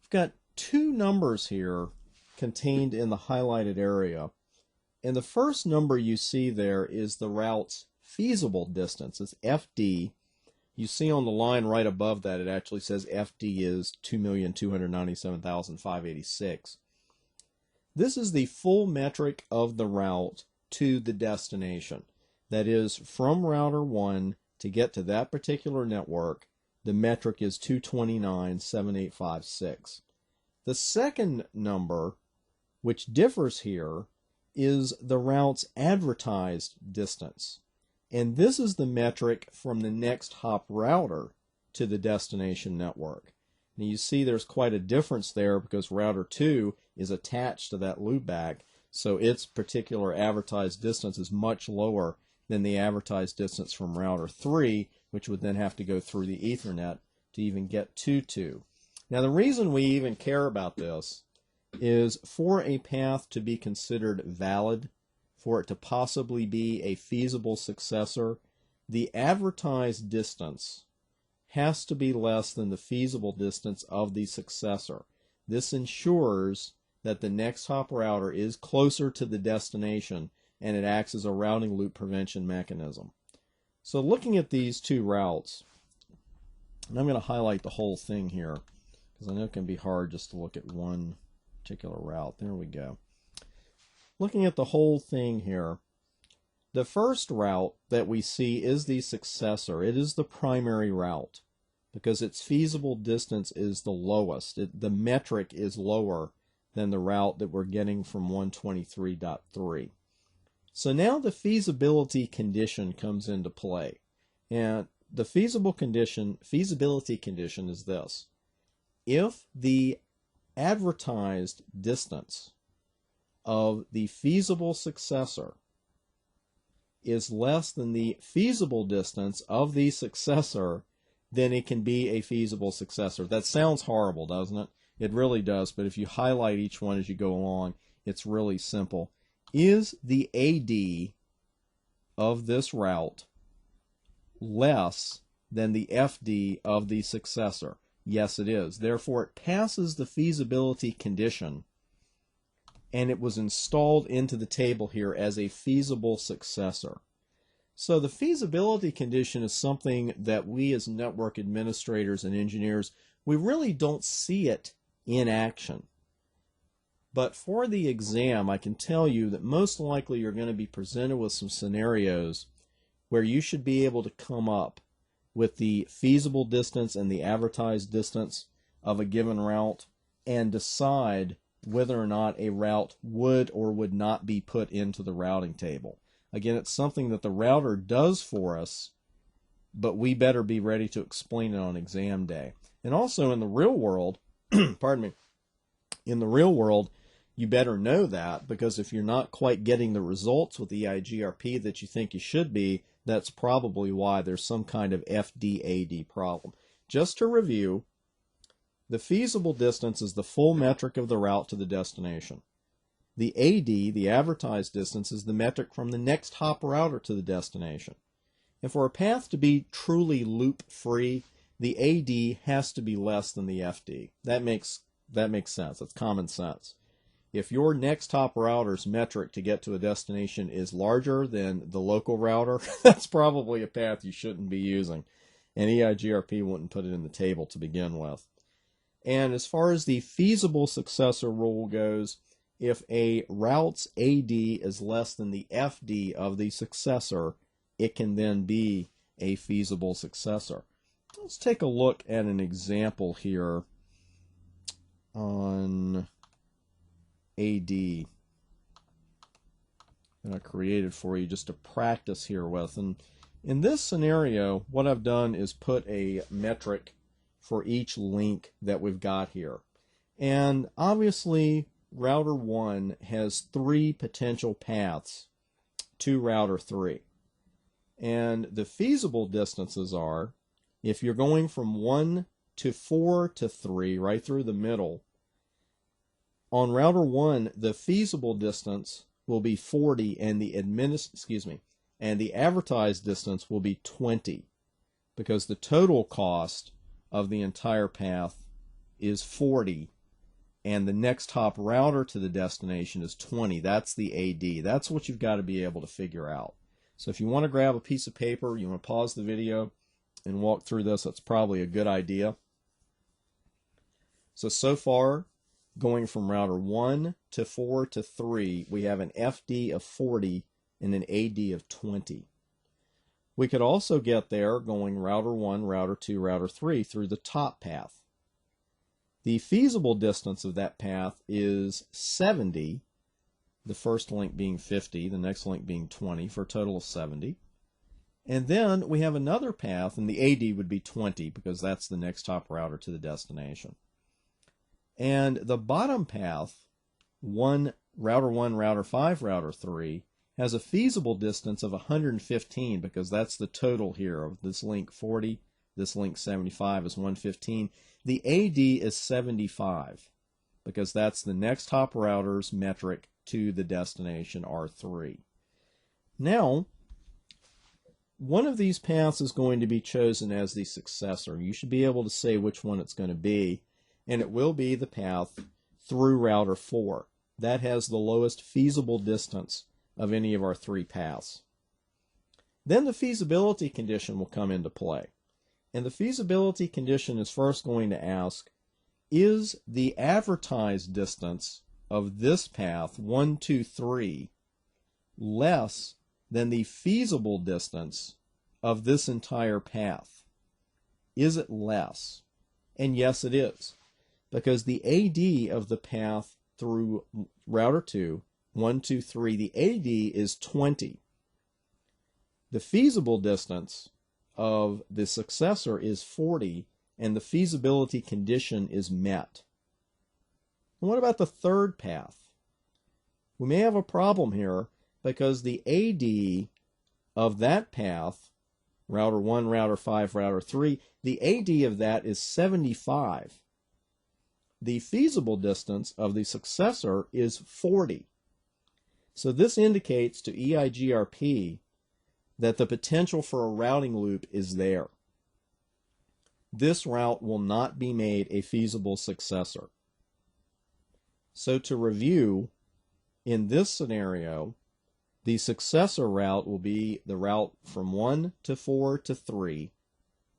[SPEAKER 1] We've got 2 numbers here contained in the highlighted area, and the first number you see there is the route's feasible distance. It's FD. You see on the line right above that, it actually says FD is 2,297,586. This is the full metric of the route to the destination. That is, from router 1 to get to that particular network, the metric is 229,7856. The second number, which differs here, is the route's advertised distance. And this is the metric from the next hop router to the destination network. Now you see there's quite a difference there because router 2 is attached to that loopback, so its particular advertised distance is much lower than the advertised distance from router 3, which would then have to go through the Ethernet to even get to 2. Now the reason we even care about this is for a path to be considered valid, for it to possibly be a feasible successor, the advertised distance has to be less than the feasible distance of the successor. This ensures that the next hop router is closer to the destination, and it acts as a routing loop prevention mechanism. So looking at these 2 routes, and I'm going to highlight the whole thing here because because I know it can be hard just to look at one particular route. There we go. Looking at the whole thing here, the first route that we see is the successor. It is the primary route because its feasible distance is the lowest. The metric is lower than the route that we're getting from 123.3. So now the feasibility condition comes into play. And the feasibility condition is this. If the advertised distance of the feasible successor is less than the feasible distance of the successor, then it can be a feasible successor. That sounds horrible, doesn't it? It really does, but if you highlight each one as you go along, it's really simple. Is the AD of this route less than the FD of the successor? Yes, it is. Therefore, it passes the feasibility condition, and it was installed into the table here as a feasible successor. So the feasibility condition is something that we as network administrators and engineers, we really don't see it in action. But for the exam, I can tell you that most likely you're going to be presented with some scenarios where you should be able to come up with the feasible distance and the advertised distance of a given route and decide whether or not a route would or would not be put into the routing table. Again, it's something that the router does for us, but we better be ready to explain it on exam day. And also in the real world, pardon me, in the real world, you better know that, because if you're not quite getting the results with the EIGRP that you think you should be, that's probably why there's some kind of FDAD problem. Just to review, the feasible distance is the full metric of the route to the destination. The AD, the advertised distance, is the metric from the next hop router to the destination. And for a path to be truly loop-free, the AD has to be less than the FD. That makes sense. That's common sense. If your next hop router's metric to get to a destination is larger than the local router, that's probably a path you shouldn't be using. And EIGRP wouldn't put it in the table to begin with. And as far as the feasible successor rule goes, if a route's AD is less than the FD of the successor, it can then be a feasible successor. Let's take a look at an example here on AD that I created for you just to practice here with. And in this scenario, what I've done is put a metric for each link that we've got here. And obviously, router 1 has 3 potential paths to router 3. And the feasible distances are, if you're going from 1 to 4 to 3, right through the middle, on router 1, the feasible distance will be 40 and the advertised distance will be 20, because the total cost of the entire path is 40 and the next hop router to the destination is 20. That's the AD. That's what you've got to be able to figure out. So if you want to grab a piece of paper, you want to pause the video and walk through this, that's probably a good idea. So far, going from router 1 to 4 to 3, we have an FD of 40 and an AD of 20. We could also get there going router 1, router 2, router 3 through the top path. The feasible distance of that path is 70, the first link being 50, the next link being 20, for a total of 70. And then we have another path, and the AD would be 20 because that's the next top router to the destination. And the bottom path, router 1, router 5, router 3, has a feasible distance of 115 because that's the total here of this link 40, this link 75 is 115. The AD is 75 because that's the next hop router's metric to the destination R3. Now, one of these paths is going to be chosen as the successor. You should be able to say which one it's going to be, and it will be the path through router 4. That has the lowest feasible distance of any of our 3 paths. Then the feasibility condition will come into play. And the feasibility condition is first going to ask, is the advertised distance of this path, 1, 2, 3, less than the feasible distance of this entire path? Is it less? And yes, it is, because the AD of the path through router 2, 1, 2, 3, the AD is 20. The feasible distance of the successor is 40, and the feasibility condition is met. And what about the third path? We may have a problem here because the AD of that path, router 1, router 5, router 3, the AD of that is 75. The feasible distance of the successor is 40. So this indicates to EIGRP that the potential for a routing loop is there. This route will not be made a feasible successor. So to review, in this scenario, the successor route will be the route from 1 to 4 to 3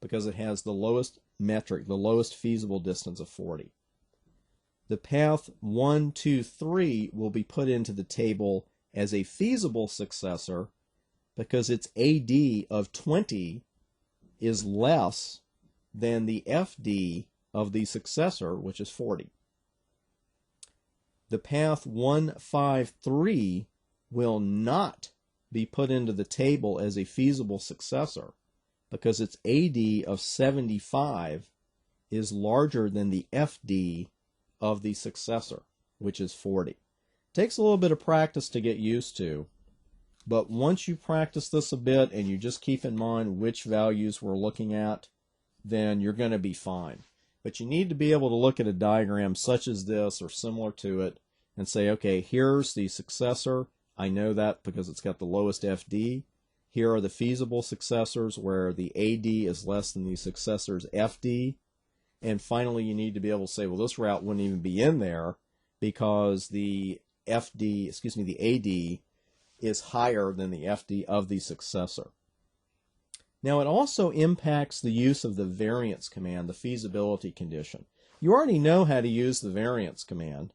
[SPEAKER 1] because it has the lowest metric, the lowest feasible distance of 40. The path 1, 2, 3 will be put into the table as a feasible successor because its AD of 20 is less than the FD of the successor, which is 40. The path 1, 5, 3 will not be put into the table as a feasible successor because its AD of 75 is larger than the FD of the successor, which is 40. Takes a little bit of practice to get used to, but once you practice this a bit and you just keep in mind which values we're looking at, then you're going to be fine. But you need to be able to look at a diagram such as this or similar to it and say, okay, here's the successor. I know that because it's got the lowest FD. Here are the feasible successors where the AD is less than the successor's FD. And finally, you need to be able to say, well, this route wouldn't even be in there because the FD, excuse me, the AD is higher than the FD of the successor. Now, it also impacts the use of the variance command, the feasibility condition. You already know how to use the variance command,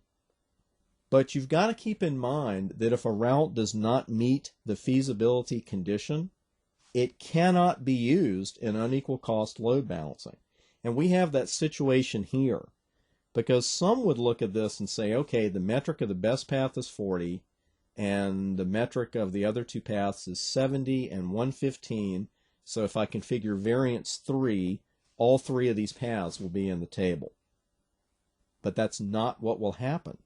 [SPEAKER 1] but you've got to keep in mind that if a route does not meet the feasibility condition, it cannot be used in unequal cost load balancing. And we have that situation here because some would look at this and say, okay, the metric of the best path is 40 and the metric of the other two paths is 70 and 115. So if I configure variance 3, all three of these paths will be in the table. But that's not what will happen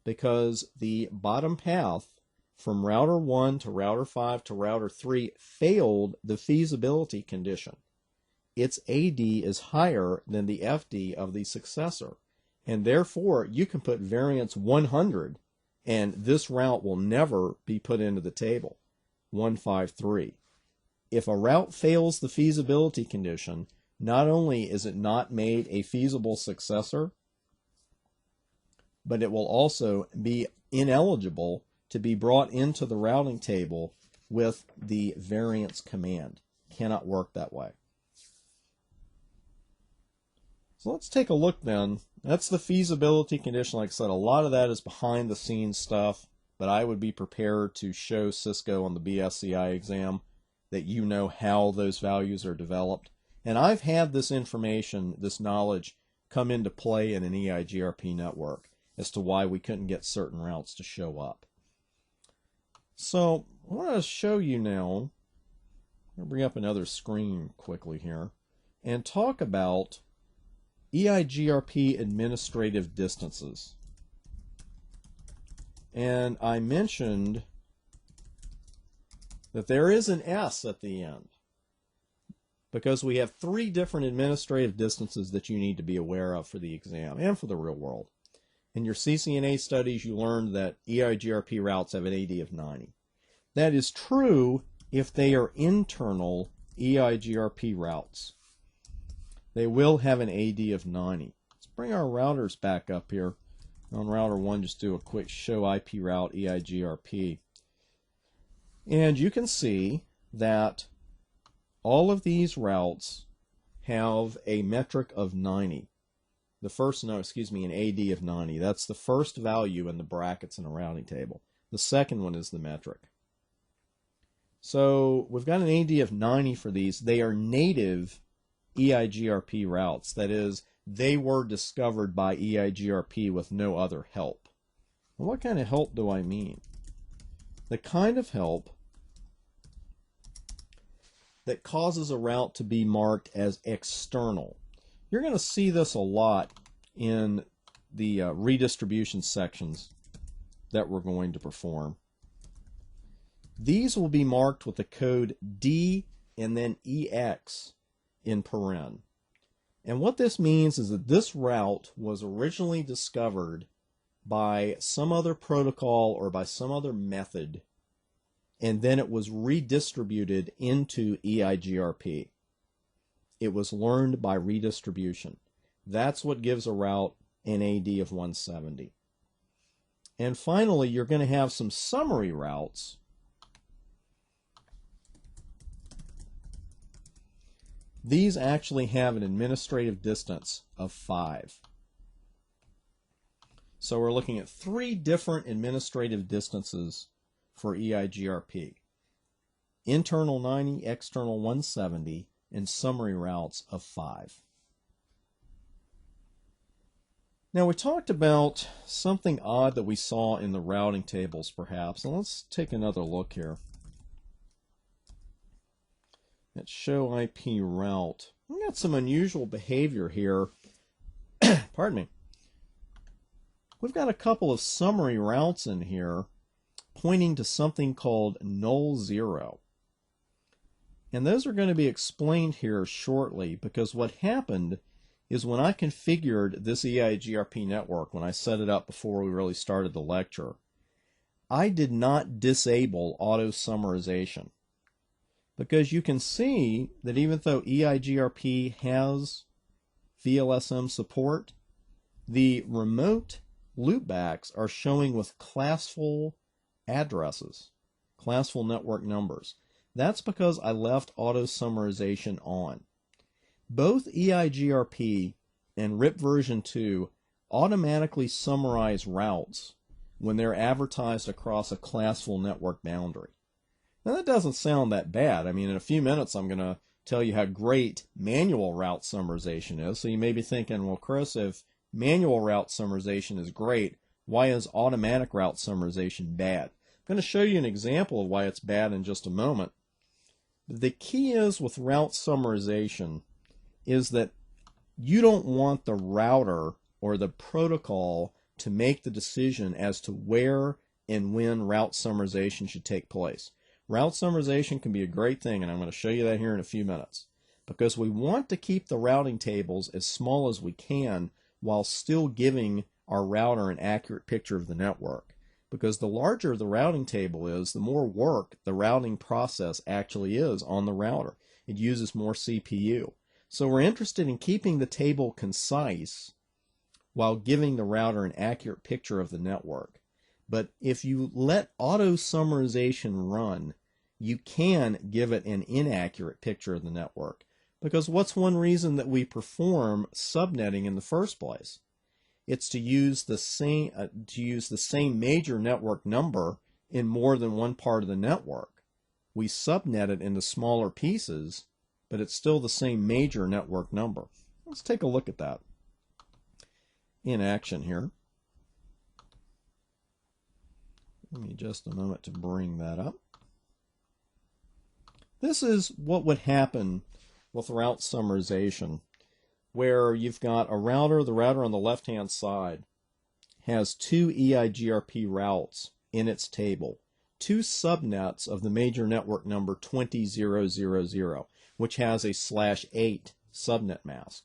[SPEAKER 1] because the bottom path from router 1 to router 5 to router 3 failed the feasibility condition. Its AD is higher than the FD of the successor, and therefore you can put variance 100 and this route will never be put into the table, 153. If a route fails the feasibility condition, not only is it not made a feasible successor, but it will also be ineligible to be brought into the routing table with the variance command. Cannot work that way. So let's take a look then. That's the feasibility condition. Like I said, a lot of that is behind the scenes stuff, but I would be prepared to show Cisco on the BSCI exam that you know how those values are developed. And I've had this information, this knowledge, come into play in an EIGRP network as to why we couldn't get certain routes to show up. So I want to show you now, I'm going to bring up another screen quickly here, and talk about EIGRP administrative distances. And I mentioned that there is an S at the end because we have 3 different administrative distances that you need to be aware of for the exam and for the real world. In your CCNA studies, you learned that EIGRP routes have an AD of 90. That is true if they are internal EIGRP routes. They will have an AD of 90. Let's bring our routers back up here. On router 1, just do a quick show IP route EIGRP. And you can see that all of these routes have a metric of 90. an AD of 90. That's the first value in the brackets in a routing table. The second one is the metric. So we've got an AD of 90 for these. They are native EIGRP routes. That is, they were discovered by EIGRP with no other help. Well, what kind of help do I mean? The kind of help that causes a route to be marked as external. You're going to see this a lot in the redistribution sections that we're going to perform. These will be marked with the code D and then EX in paren. And what this means is that this route was originally discovered by some other protocol or by some other method, and then it was redistributed into EIGRP. It was learned by redistribution. That's what gives a route an AD of 170. And finally, you're going to have some summary routes. These actually have an administrative distance of 5. So we're looking at 3 different administrative distances for EIGRP. Internal 90, external 170, and summary routes of 5. Now we talked about something odd that we saw in the routing tables perhaps, and let's take another look here. Let's show IP route. We've got some unusual behavior here. Pardon me. We've got a couple of summary routes in here pointing to something called null 0. And those are going to be explained here shortly, because what happened is when I configured this EIGRP network, when I set it up before we really started the lecture, I did not disable auto summarization. Because you can see that even though EIGRP has VLSM support, the remote loopbacks are showing with classful addresses, classful network numbers. That's because I left auto summarization on. Both EIGRP and RIP version 2 automatically summarize routes when they're advertised across a classful network boundary. Now that doesn't sound that bad. I mean, in a few minutes I'm going to tell you how great manual route summarization is. So you may be thinking, well, Chris, if manual route summarization is great, why is automatic route summarization bad? I'm going to show you an example of why it's bad in just a moment. The key is with route summarization is that you don't want the router or the protocol to make the decision as to where and when route summarization should take place. Route summarization can be a great thing, and I'm going to show you that here in a few minutes, because we want to keep the routing tables as small as we can while still giving our router an accurate picture of the network. Because the larger the routing table is, the more work the routing process actually is on the router. It uses more CPU. So we're interested in keeping the table concise while giving the router an accurate picture of the network. But if you let auto summarization run, you can give it an inaccurate picture of the network. Because what's one reason that we perform subnetting in the first place? It's to use the same major network number in more than one part of the network. We subnet it into smaller pieces, but it's still the same major network number. Let's take a look at that in action here. Give me just a moment to bring that up. This is what would happen with route summarization, where you've got a router. The router on the left-hand side has 2 EIGRP routes in its table, 2 subnets of the major network number 20000, which has a /8 subnet mask.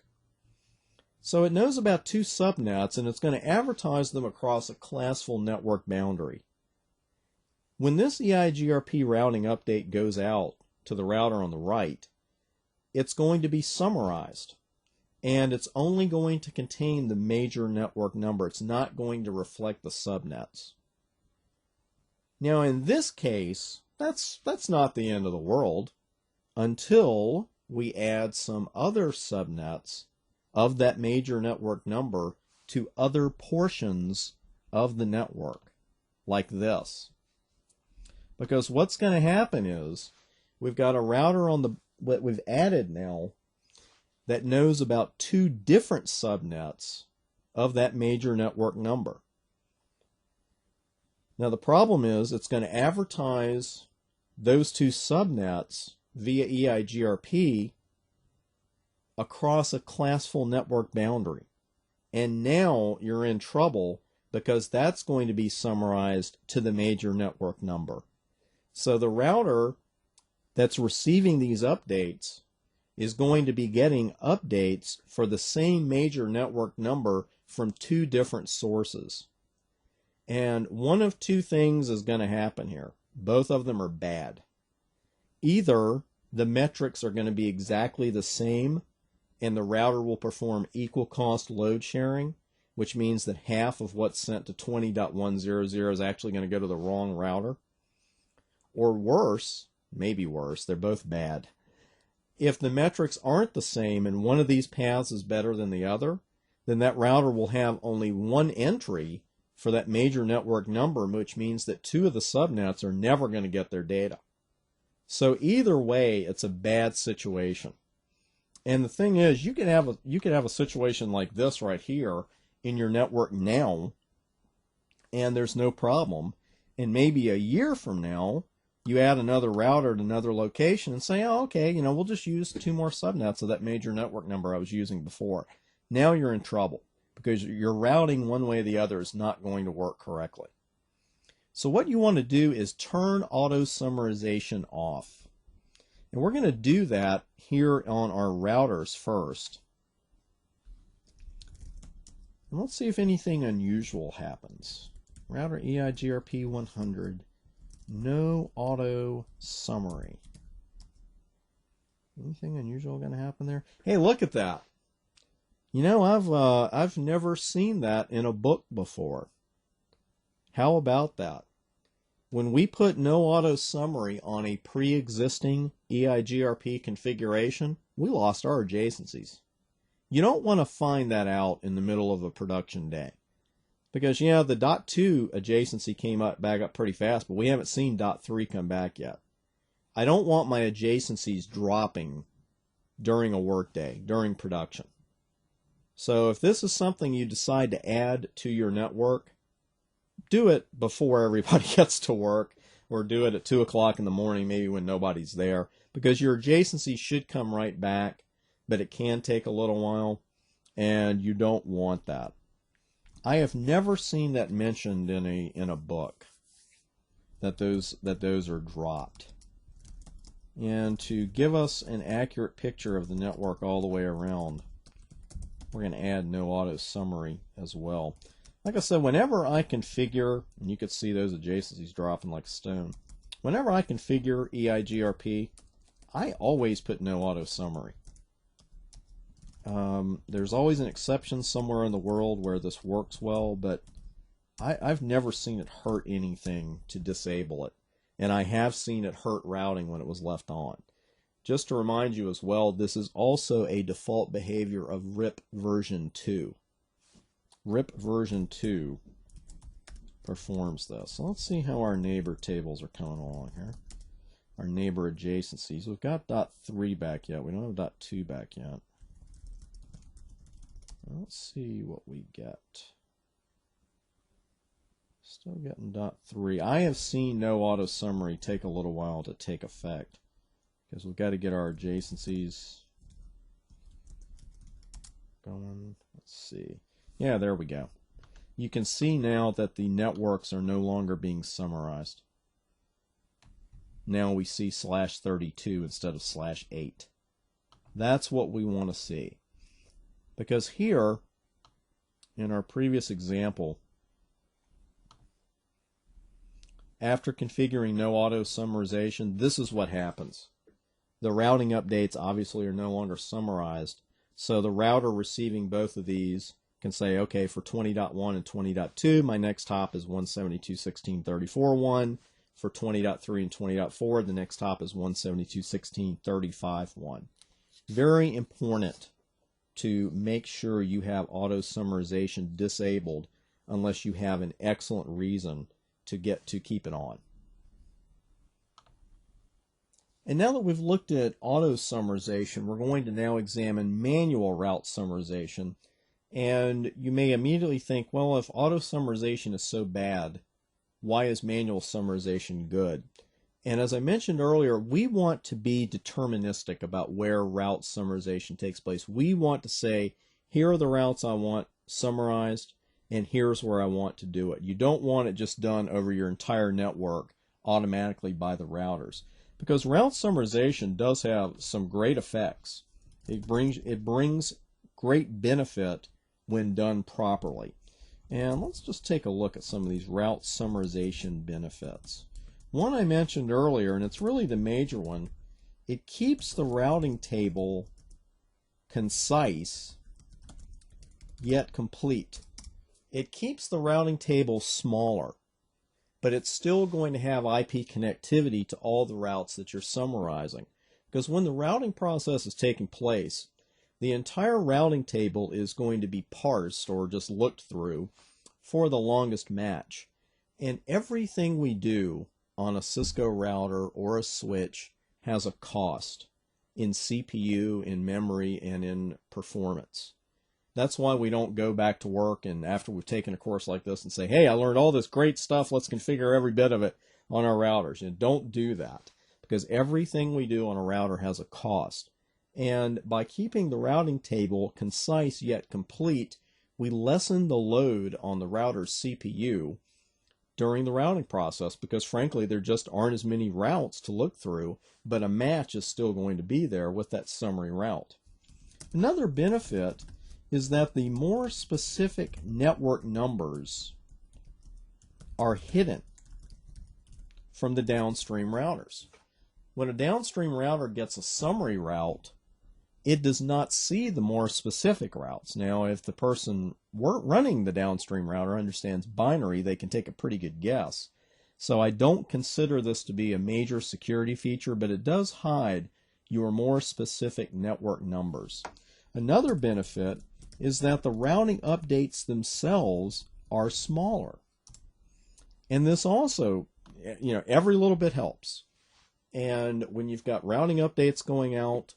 [SPEAKER 1] So it knows about 2 subnets, and it's going to advertise them across a classful network boundary. When this EIGRP routing update goes out to the router on the right, it's going to be summarized. And it's only going to contain the major network number. It's not going to reflect the subnets. Now in this case, that's not the end of the world until we add some other subnets of that major network number to other portions of the network, like this. Because what's going to happen is we've got a router on the what we've added now that knows about two different subnets of that major network number. Now the problem is it's going to advertise those two subnets via EIGRP across a classful network boundary. And now you're in trouble because that's going to be summarized to the major network number. So the router that's receiving these updates is going to be getting updates for the same major network number from two different sources. And one of two things is going to happen here. Both of them are bad. Either the metrics are going to be exactly the same and the router will perform equal cost load sharing, which means that half of what's sent to 20.100 is actually going to go to the wrong router. Or worse, maybe worse, they're both bad. If the metrics aren't the same and one of these paths is better than the other, then that router will have only one entry for that major network number, which means that two of the subnets are never going to get their data. So either way, it's a bad situation. And the thing is, you could have a situation like this right here in your network now, and there's no problem. And maybe a year from now, you add another router at another location and say, oh, okay, we'll just use two more subnets of that major network number I was using before. Now you're in trouble because your routing one way or the other is not going to work correctly. So what you want to do is turn auto summarization off. And we're going to do that here on our routers first. And let's see if anything unusual happens. Router EIGRP 100, no auto summary. Anything unusual going to happen there? Hey, look at that. I've never seen that in a book before. How about that? When we put no auto summary on a pre-existing EIGRP configuration, we lost our adjacencies. You don't want to find that out in the middle of a production day. Because, the .2 adjacency came back up pretty fast, but we haven't seen .3 come back yet. I don't want my adjacencies dropping during a workday, during production. So if this is something you decide to add to your network, do it before everybody gets to work, or do it at 2 o'clock in the morning, maybe when nobody's there, because your adjacency should come right back, but it can take a little while, and you don't want that. I have never seen that mentioned in a book, that those are dropped. And to give us an accurate picture of the network all the way around, we're going to add no auto summary as well. Like I said, whenever I configure, and you can see those adjacencies dropping like stone, whenever I configure EIGRP, I always put no auto summary. There's always an exception somewhere in the world where this works well, but I've never seen it hurt anything to disable it. And I have seen it hurt routing when it was left on. Just to remind you as well, this is also a default behavior of RIP version 2. RIP version 2 performs this. So let's see how our neighbor tables are coming along here. Our neighbor adjacencies. We've got .3 back yet. We don't have .2 back yet. Let's see what we get. Still getting .3. I have seen no auto summary take a little while to take effect, because we've got to get our adjacencies going. Let's see. Yeah, there we go. You can see now that the networks are no longer being summarized. Now we see /32 instead of /8. That's what we want to see. Because here, in our previous example, after configuring no auto summarization, this is what happens. The routing updates obviously are no longer summarized, so the router receiving both of these can say, okay, for 20.1 and 20.2, my next hop is 172.16.34.1. For 20.3 and 20.4, the next hop is 172.16.35.1. Very important to make sure you have auto summarization disabled unless you have an excellent reason to keep it on. And now that we've looked at auto summarization, we're going to now examine manual route summarization. And you may immediately think, well, if auto summarization is so bad, why is manual summarization good? And as I mentioned earlier, we want to be deterministic about where route summarization takes place. We want to say, here are the routes I want summarized, and here's where I want to do it. You don't want it just done over your entire network automatically by the routers, because route summarization does have some great effects. It brings great benefit when done properly. And let's just take a look at some of these route summarization benefits. One I mentioned earlier, and it's really the major one, it keeps the routing table concise yet complete. It keeps the routing table smaller, but it's still going to have IP connectivity to all the routes that you're summarizing. Because when the routing process is taking place, the entire routing table is going to be parsed or just looked through for the longest match. And everything we do on a Cisco router or a switch has a cost in CPU, in memory, and in performance. That's why we don't go back to work and after we've taken a course like this and say, hey, I learned all this great stuff, let's configure every bit of it on our routers. And don't do that, because everything we do on a router has a cost. And by keeping the routing table concise yet complete, we lessen the load on the router's CPU during the routing process, because frankly there just aren't as many routes to look through, but a match is still going to be there with that summary route. Another benefit is that the more specific network numbers are hidden from the downstream routers. When a downstream router gets a summary route, it does not see the more specific routes. Now, if the person running the downstream router understands binary, they can take a pretty good guess. So I don't consider this to be a major security feature, but it does hide your more specific network numbers. Another benefit is that the routing updates themselves are smaller. And this also, every little bit helps. And when you've got routing updates going out,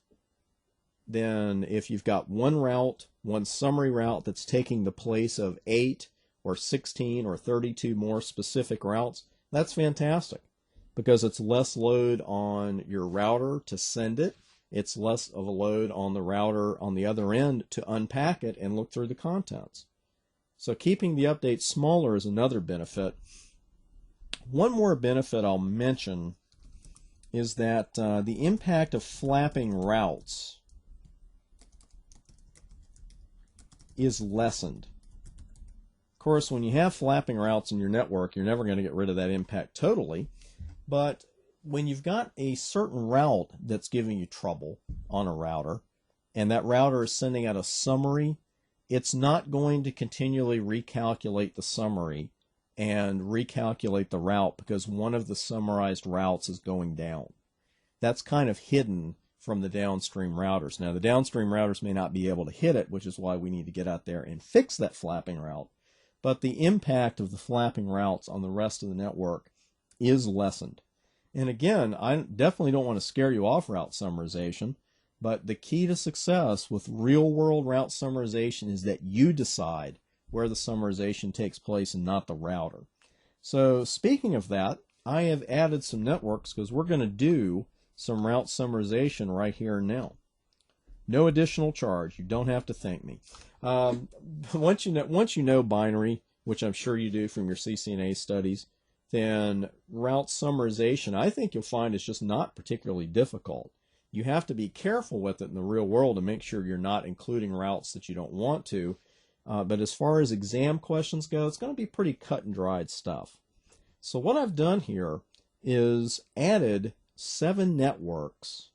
[SPEAKER 1] then if you've got one route, one summary route that's taking the place of 8 or 16 or 32 more specific routes, that's fantastic, because it's less load on your router to send it. It's less of a load on the router on the other end to unpack it and look through the contents. So keeping the updates smaller is another benefit. One more benefit I'll mention is that the impact of flapping routes is lessened. Of course, when you have flapping routes in your network, you're never going to get rid of that impact totally, but when you've got a certain route that's giving you trouble on a router, and that router is sending out a summary, it's not going to continually recalculate the summary and recalculate the route because one of the summarized routes is going down. That's kind of hidden from the downstream routers. Now, the downstream routers may not be able to hit it, which is why we need to get out there and fix that flapping route, but the impact of the flapping routes on the rest of the network is lessened. And again, I definitely don't want to scare you off route summarization, but the key to success with real-world route summarization is that you decide where the summarization takes place and not the router. So speaking of that, I have added some networks because we're going to do some route summarization right here and now. No additional charge. You don't have to thank me. Once you know binary, which I'm sure you do from your CCNA studies, then route summarization, I think you'll find, is just not particularly difficult. You have to be careful with it in the real world to make sure you're not including routes that you don't want to. But as far as exam questions go, it's going to be pretty cut and dried stuff. So what I've done here is added 7 networks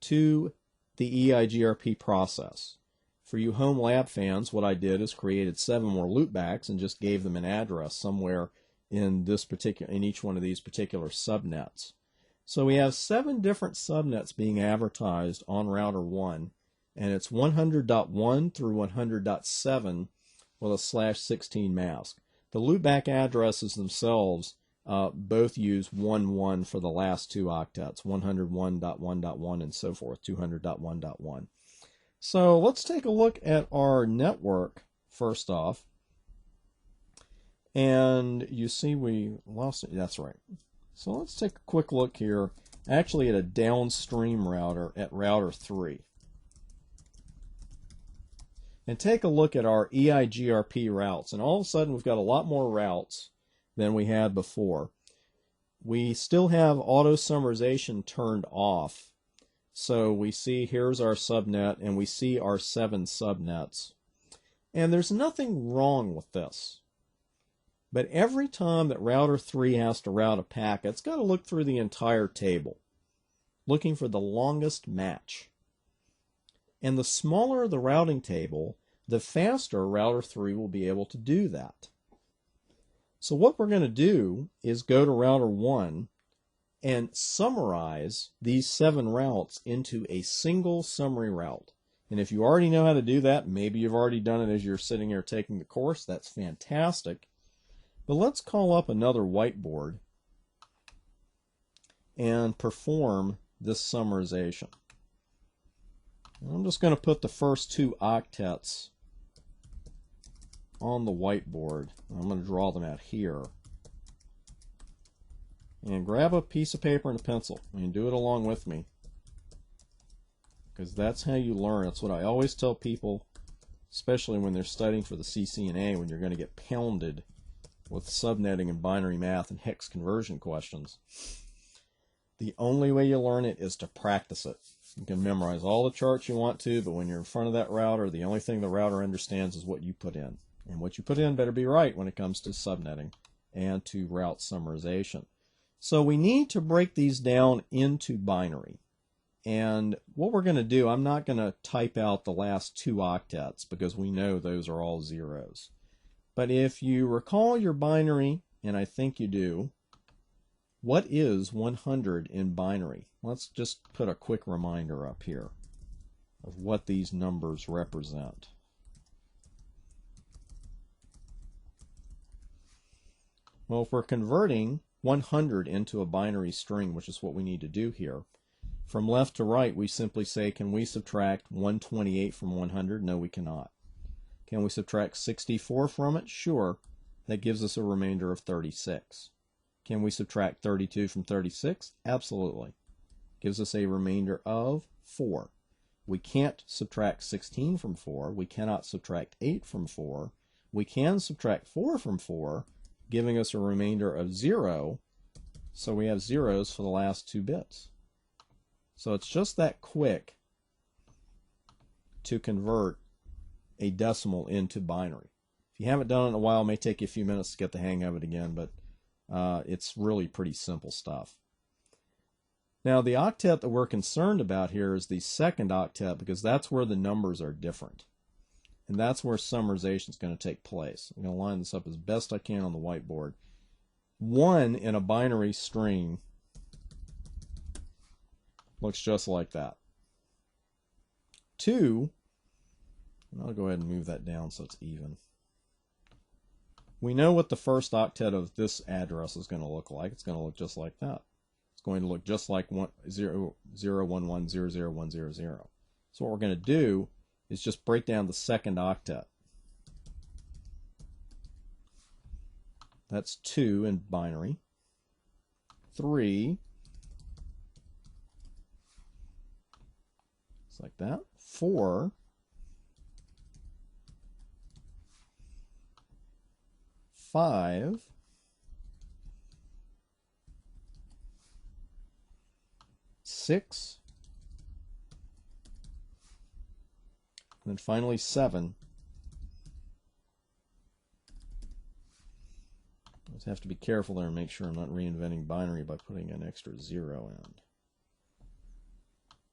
[SPEAKER 1] to the EIGRP process. For you home lab fans, what I did is created 7 more loopbacks and just gave them an address somewhere in each one of these particular subnets. So we have 7 different subnets being advertised on router 1, and it's 100.1 through 100.7 with a /16 mask. The loopback addresses themselves both use 11 for the last two octets, 101.1.1 and so forth, 200.1.1. So let's take a look at our network first off. And you see we lost it. That's right. So let's take a quick look here, actually at a downstream router at router 3. And take a look at our EIGRP routes. And all of a sudden we've got a lot more routes than we had before. We still have auto summarization turned off. So we see here's our subnet, and we see our 7 subnets. And there's nothing wrong with this. But every time that router 3 has to route a packet, it's got to look through the entire table, looking for the longest match. And the smaller the routing table, the faster router 3 will be able to do that. So what we're going to do is go to router 1 and summarize these 7 routes into a single summary route. And if you already know how to do that, maybe you've already done it as you're sitting here taking the course, that's fantastic. But let's call up another whiteboard and perform this summarization. I'm just going to put the first 2 octets on the whiteboard. I'm going to draw them out here. And grab a piece of paper and a pencil and do it along with me, because that's how you learn. That's what I always tell people, especially when they're studying for the CCNA, when you're going to get pounded with subnetting and binary math and hex conversion questions. The only way you learn it is to practice it. You can memorize all the charts you want to, but when you're in front of that router, the only thing the router understands is what you put in. And what you put in better be right when it comes to subnetting and to route summarization. So we need to break these down into binary. And what we're going to do, I'm not going to type out the last 2 octets because we know those are all zeros. But if you recall your binary, and I think you do, what is 100 in binary? Let's just put a quick reminder up here of what these numbers represent. Well, if we're converting 100 into a binary string, which is what we need to do here, from left to right, we simply say, can we subtract 128 from 100? No, we cannot. Can we subtract 64 from it? Sure. That gives us a remainder of 36. Can we subtract 32 from 36? Absolutely. Gives us a remainder of 4. We can't subtract 16 from 4. We cannot subtract 8 from 4. We can subtract 4 from 4, giving us a remainder of 0. So we have zeros for the last 2 bits. So it's just that quick to convert a decimal into binary. If you haven't done it in a while, it may take you a few minutes to get the hang of it again, but it's really pretty simple stuff. Now the octet that we're concerned about here is the second octet, because that's where the numbers are different. And that's where summarization is going to take place. I'm going to line this up as best I can on the whiteboard. 1 in a binary string looks just like that. 2, and I'll go ahead and move that down so it's even. We know what the first octet of this address is going to look like. It's going to look just like that. It's going to look just like 0.011001000. So what we're going to do is just break down the second octet. That's 2 in binary. 3. Just like that. 4. 5. 6. And then finally 7. I just have to be careful there and make sure I'm not reinventing binary by putting an extra 0 in.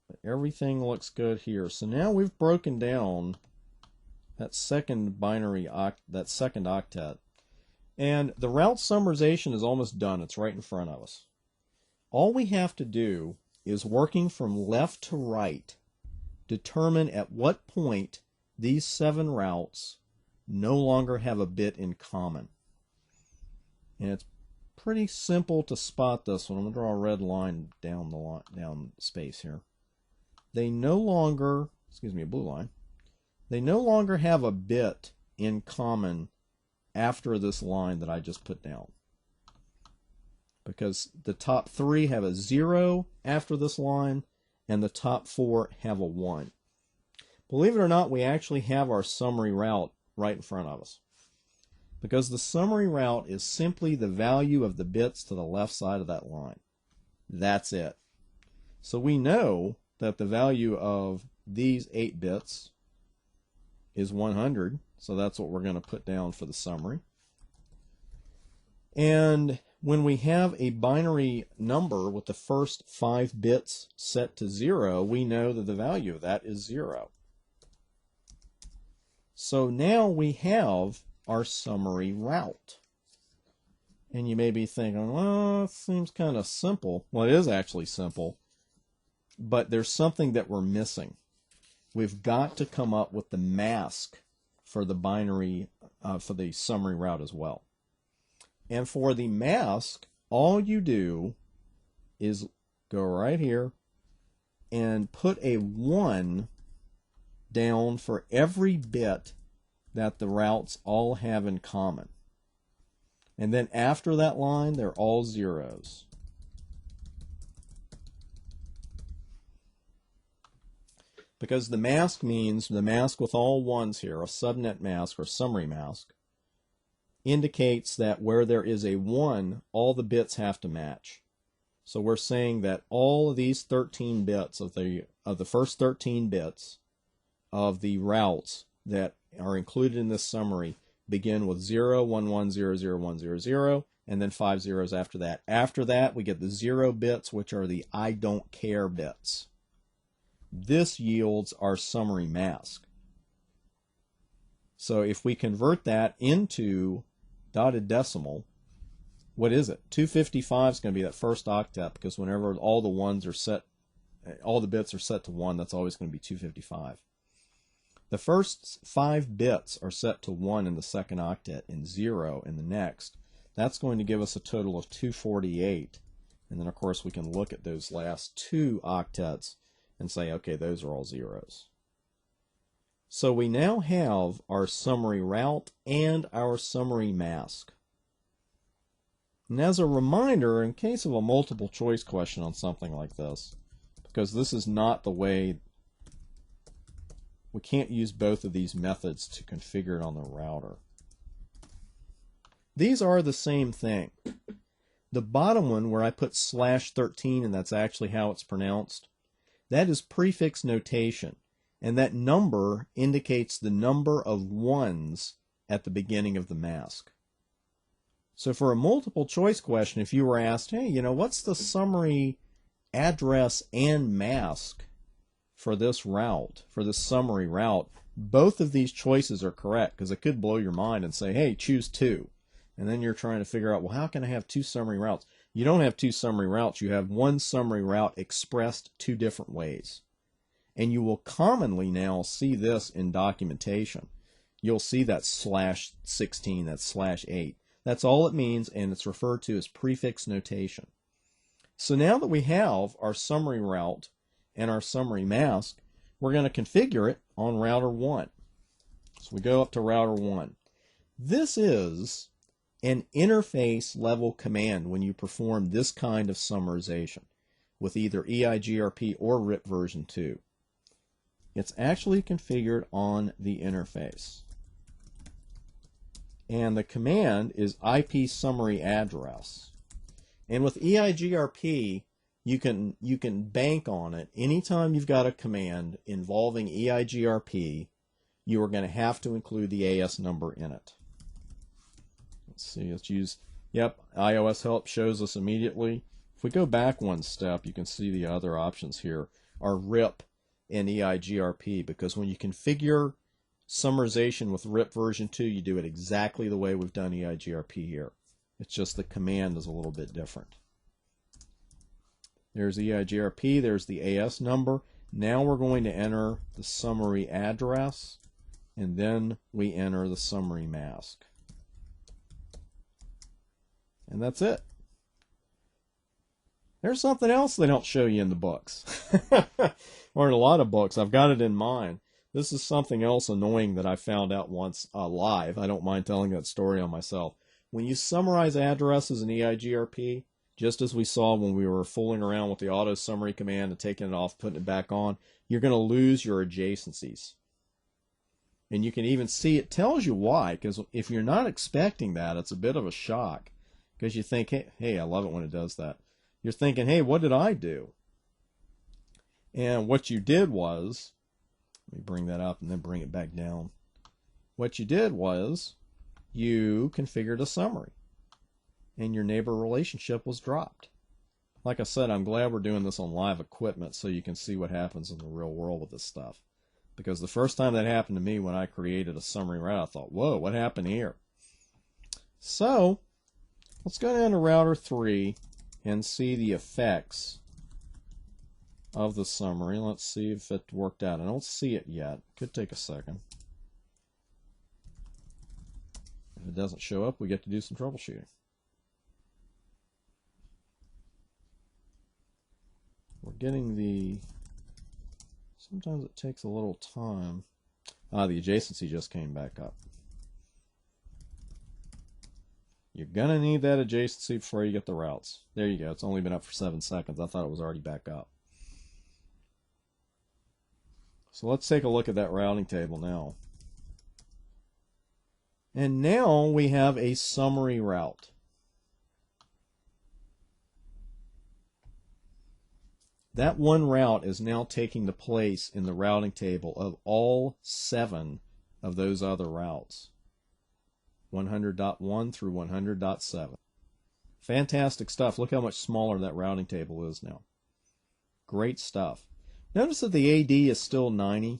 [SPEAKER 1] But everything looks good here. So now we've broken down that second binary, that second octet. And the route summarization is almost done. It's right in front of us. All we have to do is, working from left to right, determine at what point these 7 routes no longer have a bit in common. And it's pretty simple to spot this one. I'm going to draw a red line down down space here. They no longer, excuse me, a blue line. They no longer have a bit in common after this line that I just put down. Because the top 3 have a 0 after this line, and the top 4 have a 1. Believe it or not, we actually have our summary route right in front of us. Because the summary route is simply the value of the bits to the left side of that line. That's it. So we know that the value of these 8 bits is 100, so that's what we're going to put down for the summary. And when we have a binary number with the first 5 bits set to 0, we know that the value of that is 0. So now we have our summary route. And you may be thinking, well, it seems kind of simple. Well, it is actually simple, but there's something that we're missing. We've got to come up with the mask for the binary, for the summary route as well. And for the mask, all you do is go right here and put a 1 down for every bit that the routes all have in common. And then after that line, they're all zeros. Because the mask means the mask with all 1s here, a subnet mask or summary mask, indicates that where there is a 1, all the bits have to match. So we're saying that all of these 13 bits of the first 13 bits of the routes that are included in this summary begin with 0, 1, 1, 0, 0, 1, 0, 0, and then 5 zeros after that. After that, we get the 0 bits, which are the I don't care bits. This yields our summary mask. So if we convert that into dotted decimal, what is it? 255 is going to be that first octet, because whenever all the 1s are set, all the bits are set to 1, that's always going to be 255. The first 5 bits are set to 1 in the second octet and 0 in the next. That's going to give us a total of 248. And then, of course, we can look at those last 2 octets and say, okay, those are all zeros. So we now have our summary route and our summary mask. And as a reminder, in case of a multiple choice question on something like this, because this is not the way, we can't use both of these methods to configure it on the router. These are the same thing. The bottom one where I put /13, and that's actually how it's pronounced, that is prefix notation. And that number indicates the number of 1s at the beginning of the mask. So for a multiple choice question, if you were asked, hey, you know, what's the summary address and mask for this route, for this summary route, both of these choices are correct, because it could blow your mind and say, hey, choose 2. And then you're trying to figure out, well, how can I have 2 summary routes? You don't have 2 summary routes. You have 1 summary route expressed 2 different ways. And you will commonly now see this in documentation. You'll see that /16, that /8. That's all it means, and it's referred to as prefix notation. So now that we have our summary route and our summary mask, we're going to configure it on router 1. So we go up to router 1. This is an interface level command when you perform this kind of summarization with either EIGRP or RIP version 2. It's actually configured on the interface. And the command is IP summary address. And with EIGRP, you can bank on it. Anytime you've got a command involving EIGRP, you are going to have to include the AS number in it. Let's see, let's use, yep, iOS help shows us immediately. If we go back one step, you can see the other options here are RIP and EIGRP, because when you configure summarization with RIP version 2, you do it exactly the way we've done EIGRP here. It's just the command is a little bit different. There's EIGRP, there's the AS number. Now we're going to enter the summary address, and then we enter the summary mask. And that's it. There's something else they don't show you in the books, or in a lot of books. I've got it in mind. This is something else annoying that I found out once live. I don't mind telling that story on myself. When you summarize addresses in EIGRP, just as we saw when we were fooling around with the auto summary command and taking it off, putting it back on, you're going to lose your adjacencies. And you can even see it tells you why, because if you're not expecting that, it's a bit of a shock, because you think, hey, I love it when it does that. You're thinking, hey, what did I do? And what you did was, let me bring that up and then bring it back down. What you did was you configured a summary, and your neighbor relationship was dropped. Like I said, I'm glad we're doing this on live equipment so you can see what happens in the real world with this stuff. Because the first time that happened to me when I created a summary route, I thought, whoa, what happened here? So let's go down to router 3 and see the effects of the summary. Let's see if it worked out. I don't see it yet. Could take a second. If it doesn't show up, we get to do some troubleshooting. We're getting the... Sometimes it takes a little time. The adjacency just came back up. You're going to need that adjacency before you get the routes. There you go. It's only been up for 7 seconds. I thought it was already back up. So let's take a look at that routing table now. And now we have a summary route. That one route is now taking the place in the routing table of all 7 of those other routes. 100.1 through 100.7. Fantastic stuff. Look how much smaller that routing table is now. Great stuff. Notice that the AD is still 90.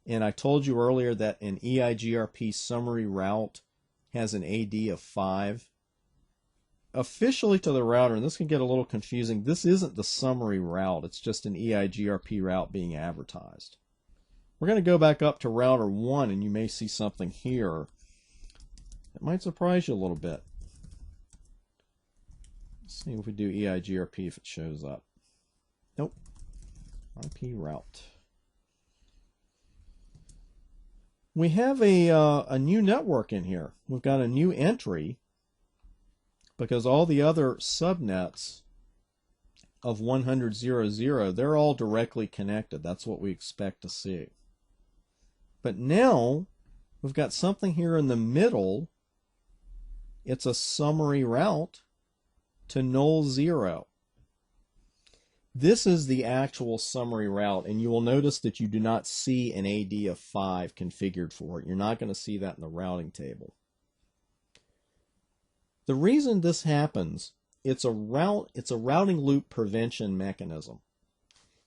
[SPEAKER 1] And I told you earlier that an EIGRP summary route has an AD of 5. Officially to the router, and this can get a little confusing, this isn't the summary route. It's just an EIGRP route being advertised. We're going to go back up to router 1, and you may see something here that might surprise you a little bit. Let's see if we do EIGRP if it shows up. Nope. IP route. We have a new network in here. We've got a new entry because all the other subnets of 100.0.0, they're all directly connected. That's what we expect to see. But now we've got something here in the middle. It's a summary route to null 0. This is the actual summary route, and you will notice that you do not see an AD of 5 configured for it. You're not going to see that in the routing table. The reason this happens, it's a routing loop prevention mechanism.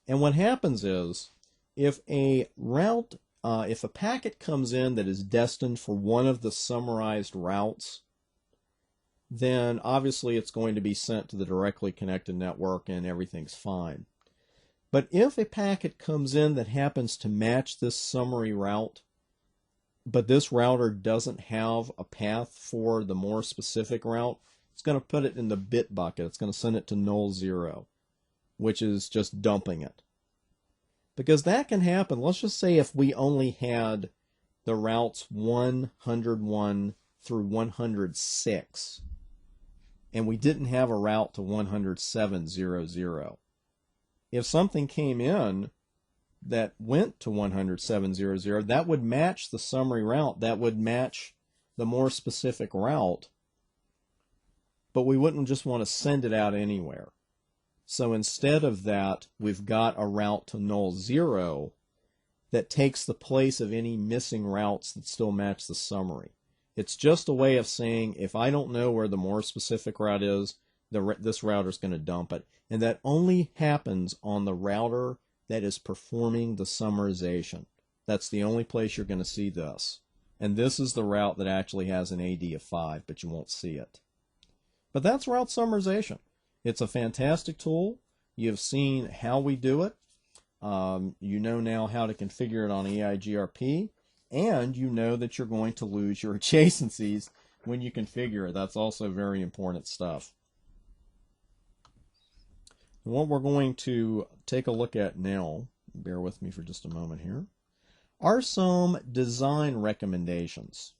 [SPEAKER 1] And what happens is, if a packet comes in that is destined for one of the summarized routes, then obviously it's going to be sent to the directly connected network and everything's fine. But if a packet comes in that happens to match this summary route, but this router doesn't have a path for the more specific route, it's going to put it in the bit bucket. It's going to send it to null 0, which is just dumping it. Because that can happen. Let's just say if we only had the routes 101 through 106, and we didn't have a route to 107.0.0. If something came in that went to 107.0.0, that would match the summary route. That would match the more specific route. But we wouldn't just want to send it out anywhere. So instead of that, we've got a route to null 0 that takes the place of any missing routes that still match the summary. It's just a way of saying, if I don't know where the more specific route is, this router is going to dump it. And that only happens on the router that is performing the summarization. That's the only place you're going to see this. And this is the route that actually has an AD of 5, but you won't see it. But that's route summarization. It's a fantastic tool. You've seen how we do it. You know now how to configure it on EIGRP, and you know that you're going to lose your adjacencies when you configure it. That's also very important stuff. What we're going to take a look at now, bear with me for just a moment here, are some design recommendations.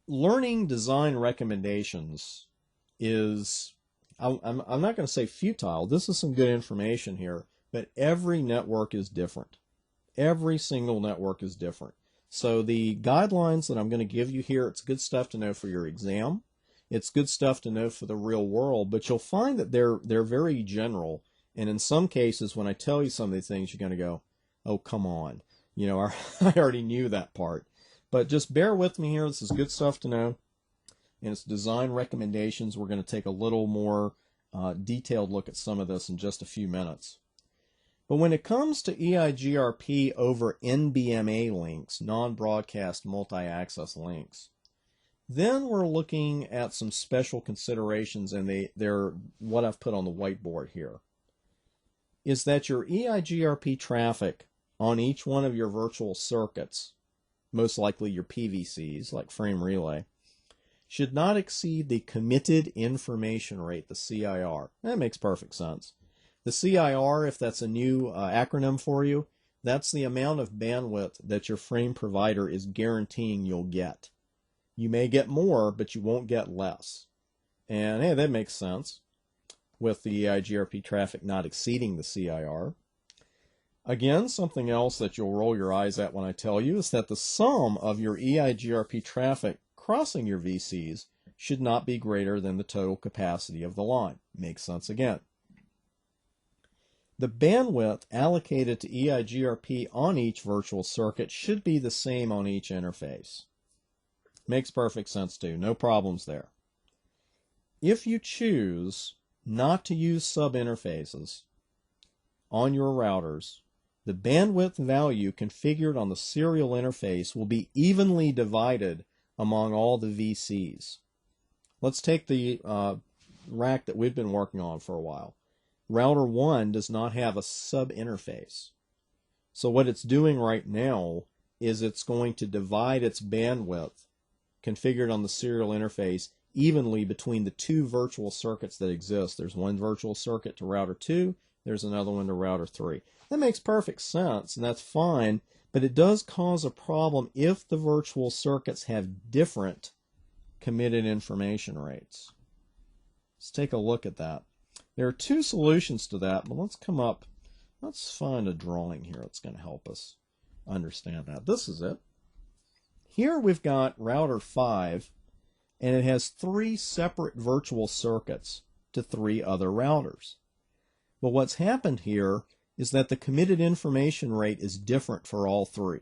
[SPEAKER 1] Learning design recommendations is, I'm not going to say futile. This is some good information here, but every network is different. Every single network is different. So the guidelines that I'm going to give you here, it's good stuff to know for your exam. It's good stuff to know for the real world, but you'll find that they're very general. And in some cases, when I tell you some of these things, you're going to go, oh, come on. You know, I already knew that part. But just bear with me here. This is good stuff to know. And it's design recommendations. We're going to take a little more detailed look at some of this in just a few minutes. But when it comes to EIGRP over NBMA links, non-broadcast multi-access links, then we're looking at some special considerations, and they're what I've put on the whiteboard here, is that your EIGRP traffic on each one of your virtual circuits, most likely your PVCs, like frame relay, should not exceed the committed information rate, the CIR. That makes perfect sense. The CIR, if that's a new acronym for you, that's the amount of bandwidth that your frame provider is guaranteeing you'll get. You may get more, but you won't get less. And hey, that makes sense with the EIGRP traffic not exceeding the CIR. Again, something else that you'll roll your eyes at when I tell you is that the sum of your EIGRP traffic crossing your VCs should not be greater than the total capacity of the line. Makes sense again. The bandwidth allocated to EIGRP on each virtual circuit should be the same on each interface. Makes perfect sense too. No problems there. If you choose not to use sub-interfaces on your routers, the bandwidth value configured on the serial interface will be evenly divided among all the VCs. Let's take the rack that we've been working on for a while. Router 1 does not have a sub-interface. So what it's doing right now is it's going to divide its bandwidth configured on the serial interface evenly between the two virtual circuits that exist. There's one virtual circuit to router 2, there's another one to router 3. That makes perfect sense, and that's fine, but it does cause a problem if the virtual circuits have different committed information rates. Let's take a look at that. There are two solutions to that, but let's find a drawing here that's going to help us understand that. This is it. Here we've got router 5, and it has 3 separate virtual circuits to 3 other routers. But what's happened here is that the committed information rate is different for all 3.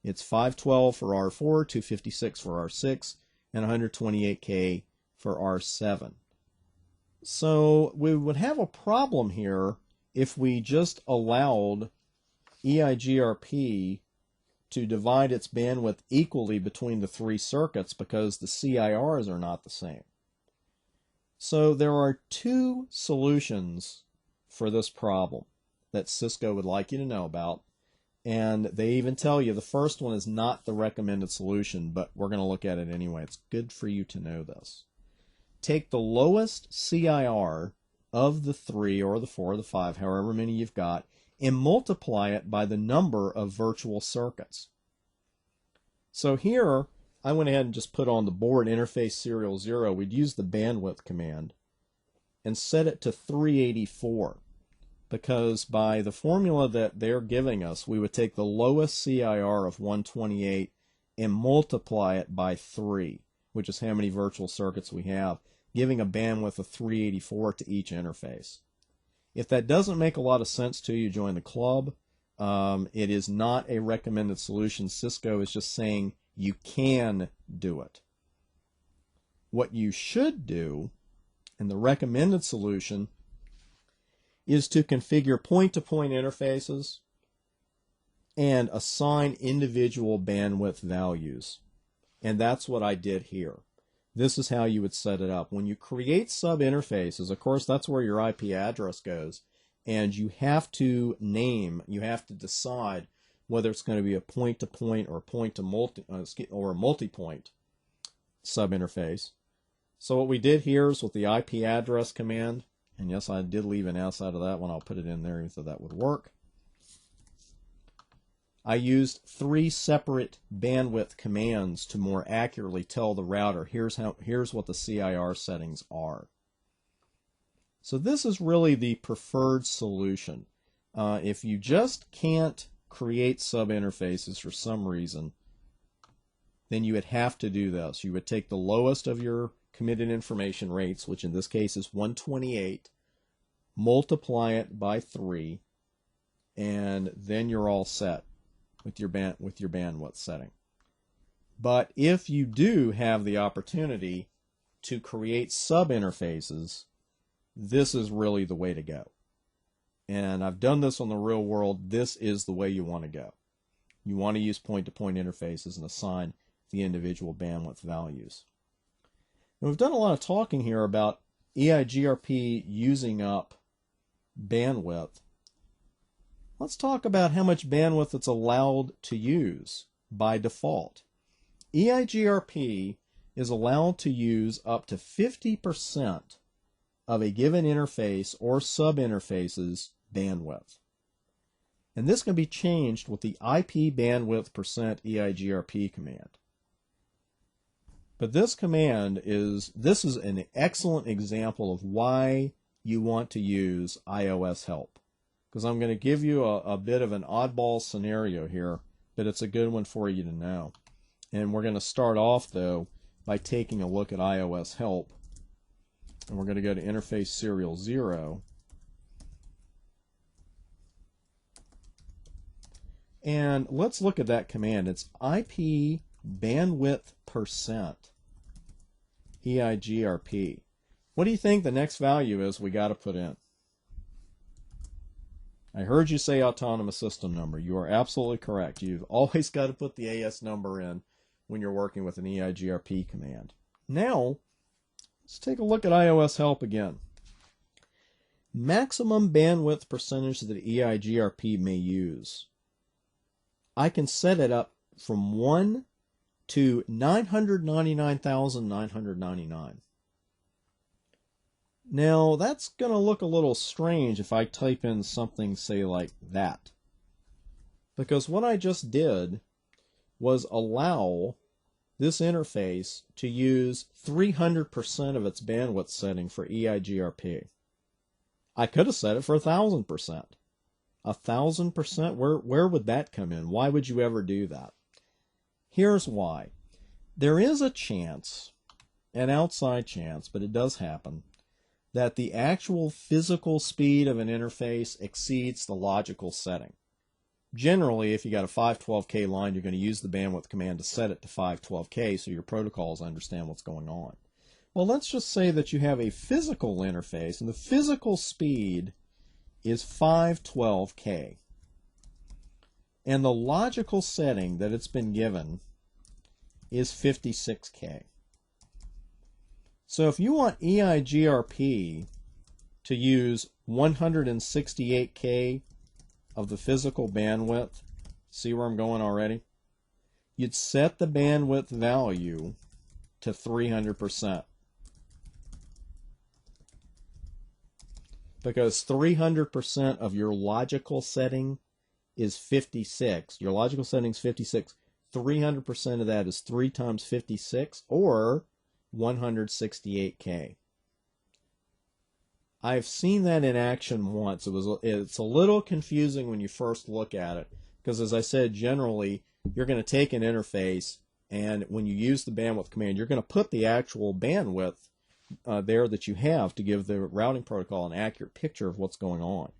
[SPEAKER 1] It's 512 for R4, 256 for R6, and 128K for R7. So we would have a problem here if we just allowed EIGRP to divide its bandwidth equally between the 3 circuits because the CIRs are not the same. So there are 2 solutions for this problem that Cisco would like you to know about, and they even tell you the first one is not the recommended solution, but we're going to look at it anyway. It's good for you to know this. Take the lowest CIR of the 3 or the 4 or the 5, however many you've got, and multiply it by the number of virtual circuits. So here, I went ahead and just put on the board interface serial 0. We'd use the bandwidth command and set it to 384, because by the formula that they're giving us, we would take the lowest CIR of 128 and multiply it by 3, which is how many virtual circuits we have, giving a bandwidth of 384 to each interface. If that doesn't make a lot of sense to you, join the club. It is not a recommended solution. Cisco is just saying you can do it. What you should do, and the recommended solution, is to configure point-to-point interfaces and assign individual bandwidth values. And that's what I did here. This is how you would set it up. When you create sub-interfaces, of course, that's where your IP address goes. and you have to decide whether it's going to be a point-to-point or or a multi-point subinterface. So what we did here is with the IP address command, and yes, I did leave an S out of that one. I'll put it in there so that would work. I used 3 separate bandwidth commands to more accurately tell the router, here's what the CIR settings are. So this is really the preferred solution. If you just can't create subinterfaces for some reason, then you would have to do this. You would take the lowest of your committed information rates, which in this case is 128, multiply it by 3, and then you're all set with your bandwidth setting. But if you do have the opportunity to create subinterfaces, this is really the way to go. And I've done this on the real world. This is the way you want to go. You want to use point-to-point interfaces and assign the individual bandwidth values. And we've done a lot of talking here about EIGRP using up bandwidth. Let's talk about how much bandwidth it's allowed to use by default. EIGRP is allowed to use up to 50% of a given interface or subinterface's bandwidth. And this can be changed with the IP bandwidth % EIGRP command. But this command is an excellent example of why you want to use iOS help. Because I'm going to give you a bit of an oddball scenario here, but it's a good one for you to know. And we're going to start off, though, by taking a look at iOS help. And we're going to go to interface serial 0. And let's look at that command. It's IP bandwidth % EIGRP. What do you think the next value is we got to put in? I heard you say autonomous system number. You are absolutely correct. You've always got to put the AS number in when you're working with an EIGRP command. Now, let's take a look at iOS help again. Maximum bandwidth percentage that EIGRP may use. I can set it up from 1 to 999,999. Now, that's going to look a little strange if I type in something, say, like that. Because what I just did was allow this interface to use 300% of its bandwidth setting for EIGRP. I could have set it for 1,000%. 1,000%? Where would that come in? Why would you ever do that? Here's why. There is a chance, an outside chance, but it does happen, that the actual physical speed of an interface exceeds the logical setting. Generally, if you got a 512K line, you're going to use the bandwidth command to set it to 512K so your protocols understand what's going on. Well, let's just say that you have a physical interface, and the physical speed is 512K. And the logical setting that it's been given is 56K. So if you want EIGRP to use 168K of the physical bandwidth, see where I'm going already? You'd set the bandwidth value to 300%. Because 300% of your logical setting is 56. Your logical setting is 56. 300% of that is 3 times 56, or 168K. I've seen that in action once. It's a little confusing when you first look at it, because as I said, generally you're going to take an interface, and when you use the bandwidth command, you're going to put the actual bandwidth there that you have to give the routing protocol an accurate picture of what's going on.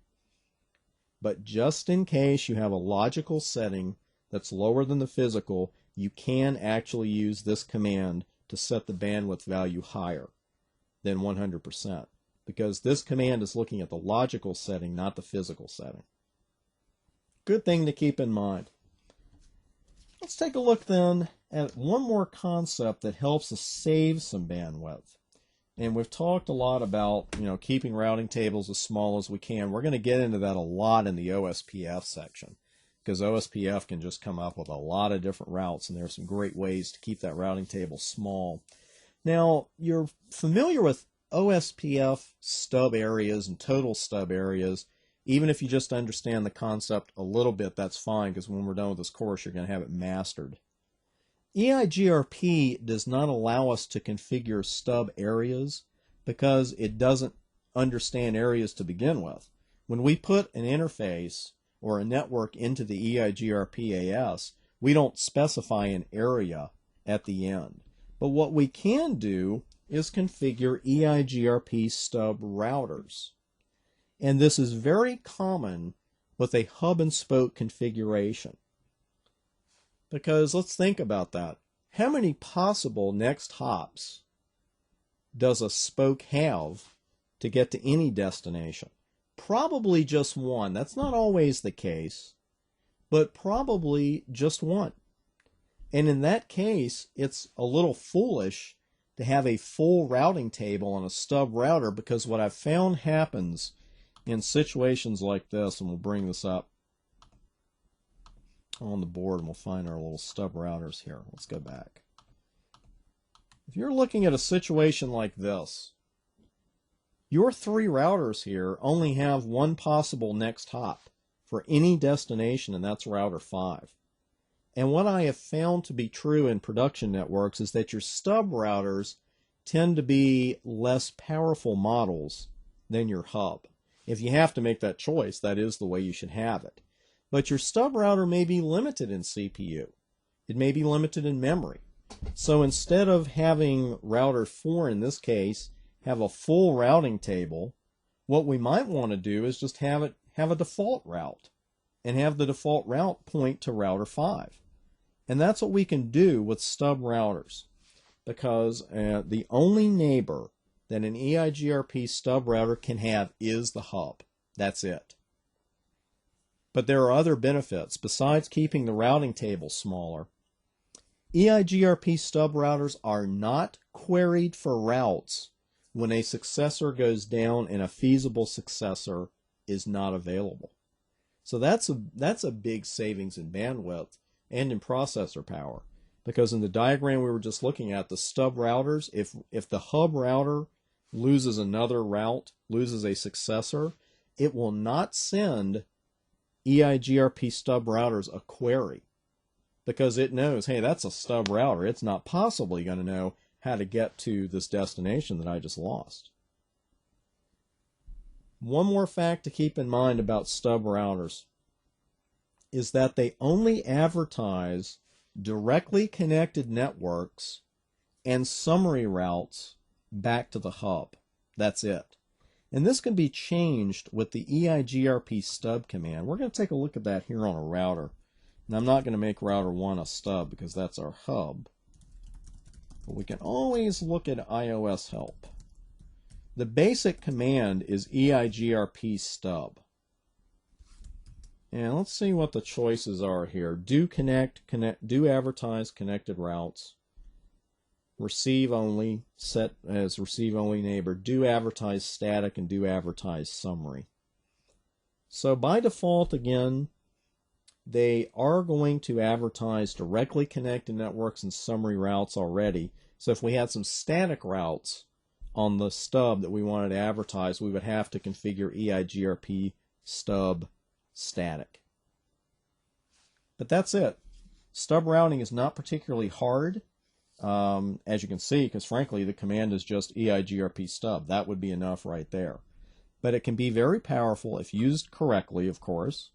[SPEAKER 1] But just in case you have a logical setting that's lower than the physical, you can actually use this command to set the bandwidth value higher than 100%, because this command is looking at the logical setting, not the physical setting. Good thing to keep in mind. Let's take a look then at one more concept that helps us save some bandwidth. And we've talked a lot about, keeping routing tables as small as we can. We're going to get into that a lot in the OSPF section, because OSPF can just come up with a lot of different routes, and there are some great ways to keep that routing table small. Now, you're familiar with OSPF stub areas and total stub areas. Even if you just understand the concept a little bit, that's fine, because when we're done with this course, you're going to have it mastered. EIGRP does not allow us to configure stub areas because it doesn't understand areas to begin with. When we put an interface or a network into the EIGRP AS, we don't specify an area at the end. But what we can do is configure EIGRP stub routers. And this is very common with a hub and spoke configuration. Because let's think about that. How many possible next hops does a spoke have to get to any destination? Probably just one. That's not always the case, but probably just one. And in that case, it's a little foolish to have a full routing table on a stub router, because what I've found happens in situations like this, and we'll bring this up on the board and we'll find our little stub routers here. Let's go back. If you're looking at a situation like this, your 3 routers here only have one possible next hop for any destination, and that's router 5. And what I have found to be true in production networks is that your stub routers tend to be less powerful models than your hub. If you have to make that choice, that is the way you should have it. But your stub router may be limited in CPU. It may be limited in memory. So instead of having router 4 in this case have a full routing table, what we might want to do is just have a default route and have the default route point to router 5. And that's what we can do with stub routers, because the only neighbor that an EIGRP stub router can have is the hub. That's it. But there are other benefits. Besides keeping the routing table smaller, EIGRP stub routers are not queried for routes when a successor goes down and a feasible successor is not available. So that's a big savings in bandwidth and in processor power, because in the diagram we were just looking at, the stub routers, if the hub router loses another route, loses a successor, it will not send EIGRP stub routers a query, because it knows, hey, that's a stub router. It's not possibly going to know how to get to this destination that I just lost. One more fact to keep in mind about stub routers is that they only advertise directly connected networks and summary routes back to the hub. That's it. And this can be changed with the EIGRP stub command. We're going to take a look at that here on a router. And I'm not going to make router 1 a stub because that's our hub. But we can always look at iOS help. The basic command is EIGRP stub. And let's see what the choices are here. Do advertise connected routes. Receive only, set as receive only neighbor. Do advertise static, and do advertise summary. So by default, again, they are going to advertise directly connected networks and summary routes already. So if we had some static routes on the stub that we wanted to advertise, we would have to configure EIGRP stub static. But that's it. Stub routing is not particularly hard, as you can see, because frankly the command is just EIGRP stub. That would be enough right there. But it can be very powerful if used correctly, of course.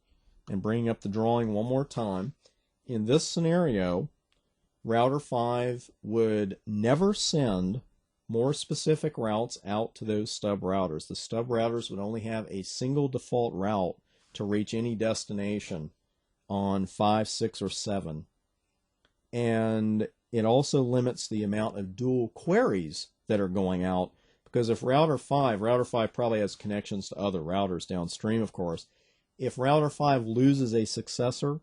[SPEAKER 1] And bringing up the drawing one more time, in this scenario, router 5 would never send more specific routes out to those stub routers. The stub routers would only have a single default route to reach any destination on 5, 6, or 7. And it also limits the amount of dual queries that are going out, because if router 5 probably has connections to other routers downstream, of course. If router 5 loses a successor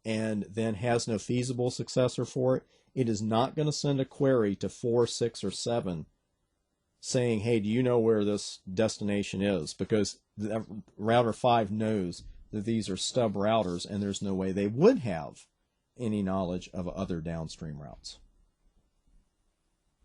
[SPEAKER 1] and then has no feasible successor for it, it is not going to send a query to 4, 6, or 7 saying, hey, do you know where this destination is? Because the router 5 knows that these are stub routers, and there's no way they would have any knowledge of other downstream routes.